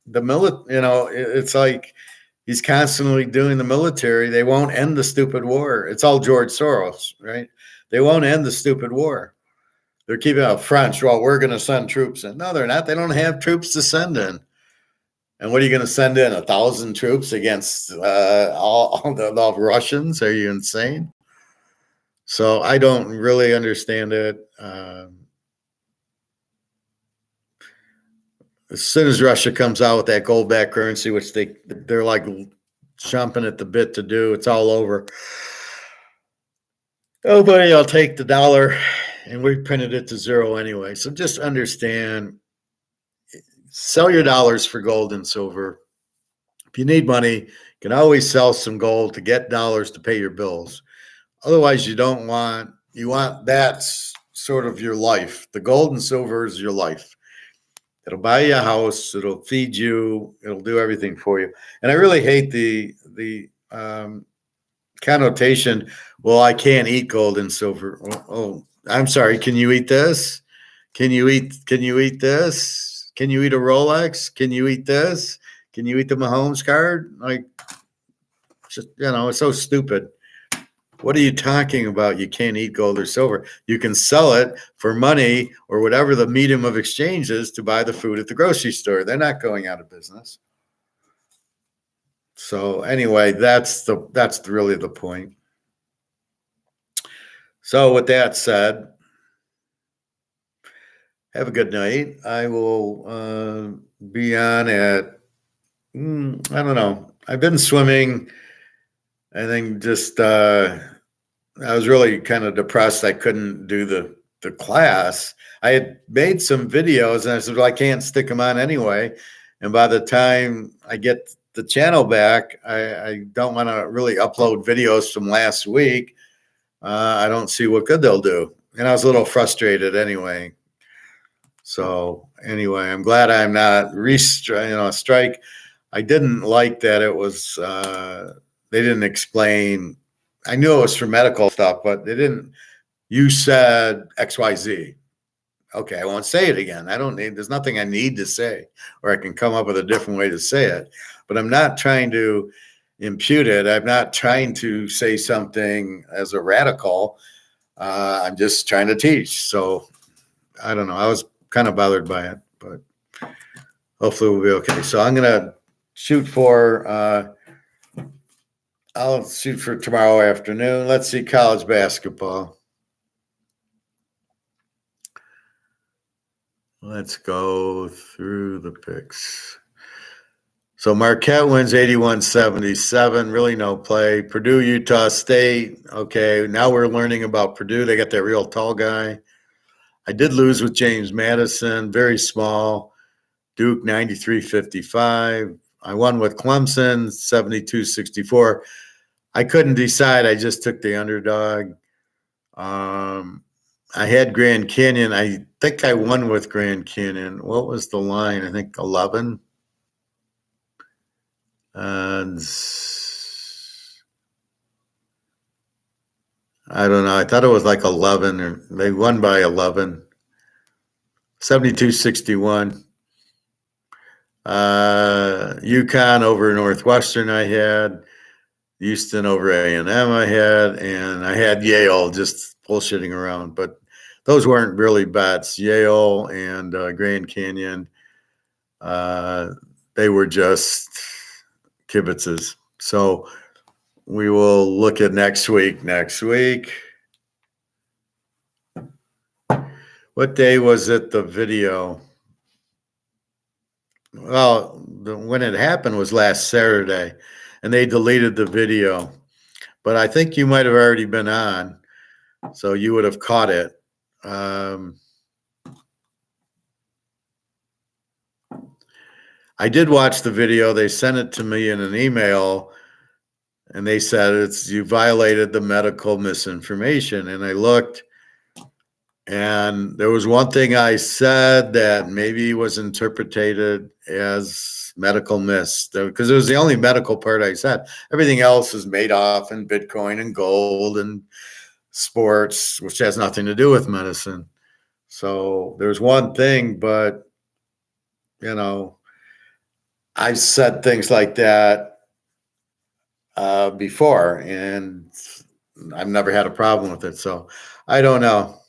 the military. It's like he's constantly doing the military. They won't end the stupid war. It's all George Soros, right? They won't end the stupid war. They're keeping out French. Well, we're going to send troops in. No, they're not. They don't have troops to send in. And what are you going to send in? 1,000 troops against all the Russians? Are you insane? So I don't really understand it. As soon as Russia comes out with that gold-backed currency, which they're like chomping at the bit to do, it's all over. Nobody will take the dollar, and we printed it to 0 anyway. So just understand, sell your dollars for gold and silver. If you need money, you can always sell some gold to get dollars to pay your bills. Otherwise, you want that's sort of your life. The gold and silver is your life. It'll buy you a house. It'll feed you. It'll do everything for you. And I really hate the connotation. Well, I can't eat gold and silver. Oh, I'm sorry. Can you eat this? Can you eat this? Can you eat a Rolex? Can you eat this? Can you eat the Mahomes card? Like, just, it's so stupid. What are you talking about? You can't eat gold or silver. You can sell it for money or whatever the medium of exchange is to buy the food at the grocery store. They're not going out of business. So anyway, that's really the point. So with that said, have a good night. I will be on at, I don't know. I've been swimming. I think just I was really kind of depressed. I couldn't do the class. I had made some videos, and I said, well, I can't stick them on anyway. And by the time I get the channel back, I don't want to really upload videos from last week. I don't see what good they'll do. And I was a little frustrated anyway. So anyway, I'm glad I'm not strike. I didn't like that it was, they didn't explain. I knew it was for medical stuff, but they didn't. You said XYZ. Okay, I won't say it again. There's nothing I need to say, or I can come up with a different way to say it. But I'm not trying to impute it. I'm not trying to say something as a radical. I'm just trying to teach. So I don't know. I was kind of bothered by it, but hopefully we'll be okay. So I'm going to shoot for, I'll shoot for tomorrow afternoon. Let's see college basketball. Let's go through the picks. So Marquette wins 81-77. Really no play. Purdue, Utah State. Okay, now we're learning about Purdue. They got that real tall guy. I did lose with James Madison. Very small. Duke 93-55. I won with Clemson 72-64. I couldn't decide. I just took the underdog. I had Grand Canyon. I think I won with Grand Canyon. What was the line? I think 11. And I don't know. I thought it was like 11, or they won by 11. 72-61. UConn over Northwestern I had. Houston over A&M I had. And I had Yale, just bullshitting around. But those weren't really bets. Yale and Grand Canyon, they were just kibitzes. So we will look at next week. What day was it, the video? Well, when it happened was last Saturday, and they deleted the video. But I think you might have already been on, so you would have caught it. I did watch the video. They sent it to me in an email, and they said you violated the medical misinformation. And I looked, and there was one thing I said that maybe was interpreted as medical miss, because it was the only medical part I said. Everything else is made off in Bitcoin and gold and sports, which has nothing to do with medicine. So there's one thing, but, I've said things like that before, and I've never had a problem with it. So I don't know.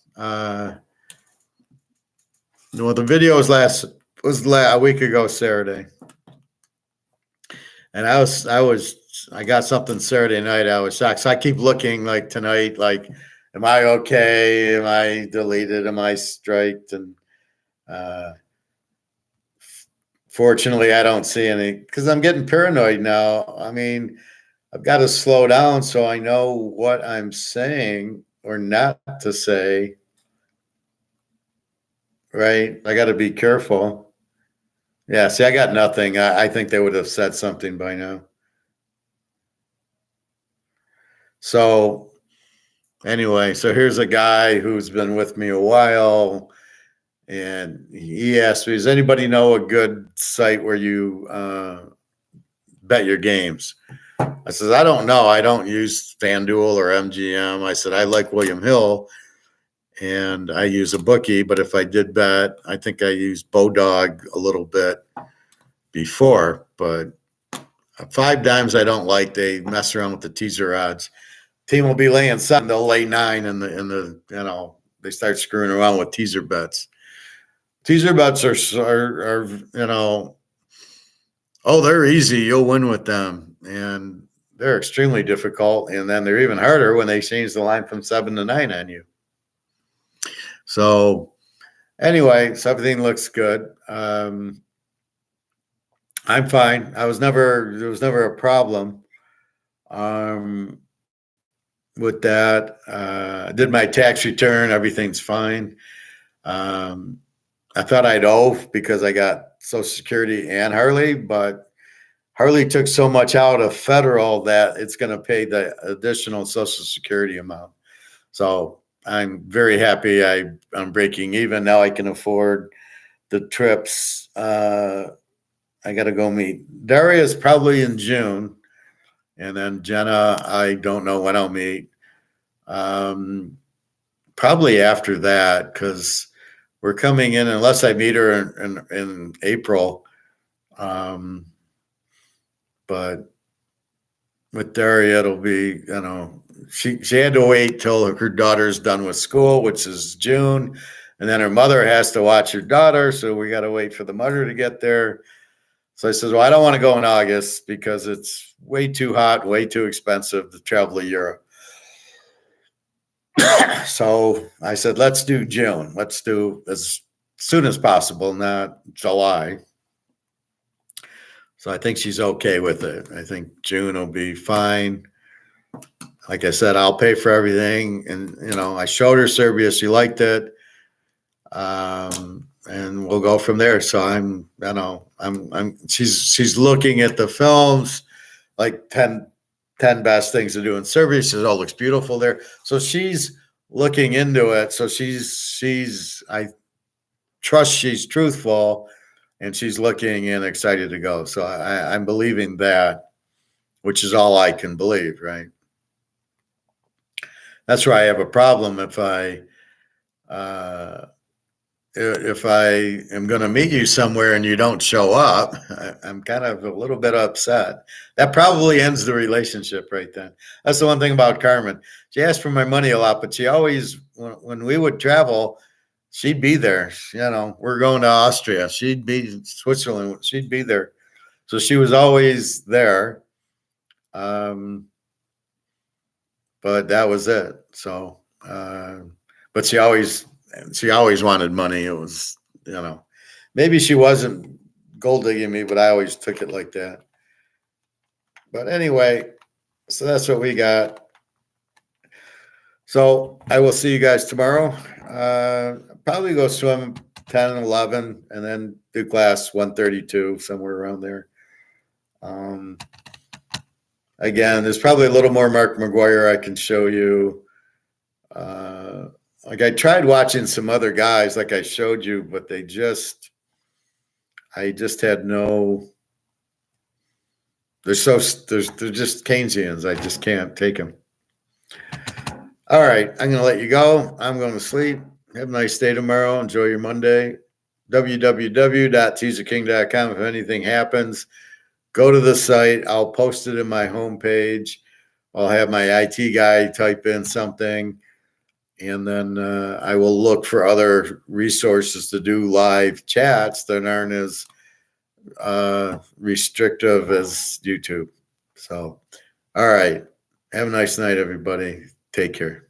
The video was a week ago Saturday, and I got something Saturday night. I was shocked. So I keep looking like tonight, like, am I okay? Am I deleted? Am I striked? And fortunately, I don't see any, because I'm getting paranoid now. I mean, I've got to slow down so I know what I'm saying or not to say. Right? I got to be careful. Yeah, see, I got nothing. I think they would have said something by now. So anyway, so here's a guy who's been with me a while, and he asked me, does anybody know a good site where you bet your games? I said, I don't know. I don't use FanDuel or MGM. I said, I like William Hill, and I use a bookie, but if I did bet, I think I used Bodog a little bit before, but 5 dimes I don't like. They mess around with the teaser odds. Team will be laying 7, they'll lay 9 in the they start screwing around with teaser bets. Teaser bets are they're easy, you'll win with them, and they're extremely difficult, and then they're even harder when they change the line from 7 to 9 on you. So anyway, so everything looks good. I'm fine. There was never a problem with that. I did my tax return. Everything's fine. I thought I'd owe because I got Social Security and Harley, but Harley took so much out of federal that it's going to pay the additional Social Security amount. So I'm very happy I'm breaking even. Now I can afford the trips. I got to go meet Darius probably in June. And then Jenna, I don't know when I'll meet. Probably after that, because we're coming in, unless I meet her in April. But with Daria, it'll be, she had to wait till her daughter's done with school, which is June. And then her mother has to watch her daughter. So we got to wait for the mother to get there. So I said, well, I don't want to go in August because it's way too hot, way too expensive to travel to Europe. So I said, let's do June. Let's do as soon as possible, not July. So I think she's okay with it. I think June will be fine. Like I said, I'll pay for everything. And, I showed her Serbia. She liked it. And we'll go from there. So I'm She's looking at the films, like 10 best things to do in survey. She says, "Oh, looks beautiful there." So she's looking into it. So I trust she's truthful, and she's looking and excited to go. So I'm believing that, which is all I can believe, right? That's where I have a problem if I am going to meet you somewhere and you don't show up. I'm kind of a little bit upset. That probably ends the relationship right then. That's the one thing about Carmen. She asked for my money a lot, but she always, when we would travel, she'd be there. You know, we're going to Austria. She'd be in Switzerland. She'd be there. So she was always there. But that was it. So, but she always wanted money. It was, maybe she wasn't gold digging me, but I always took it like that. But anyway, so that's what we got. So I will see you guys tomorrow. Probably go swim 10 and 11 and then do class 132, somewhere around there. Again, there's probably a little more Mark McGuire I can show you. Like I tried watching some other guys like I showed you, but I just had no, they're just Keynesians. I just can't take them. All right, I'm going to let you go. I'm going to sleep. Have a nice day tomorrow. Enjoy your Monday. www.teaserking.com. If anything happens, go to the site. I'll post it in my homepage. I'll have my IT guy type in something, and then I will look for other resources to do live chats that aren't as restrictive as YouTube. So, all right. Have a nice night, everybody. Take care.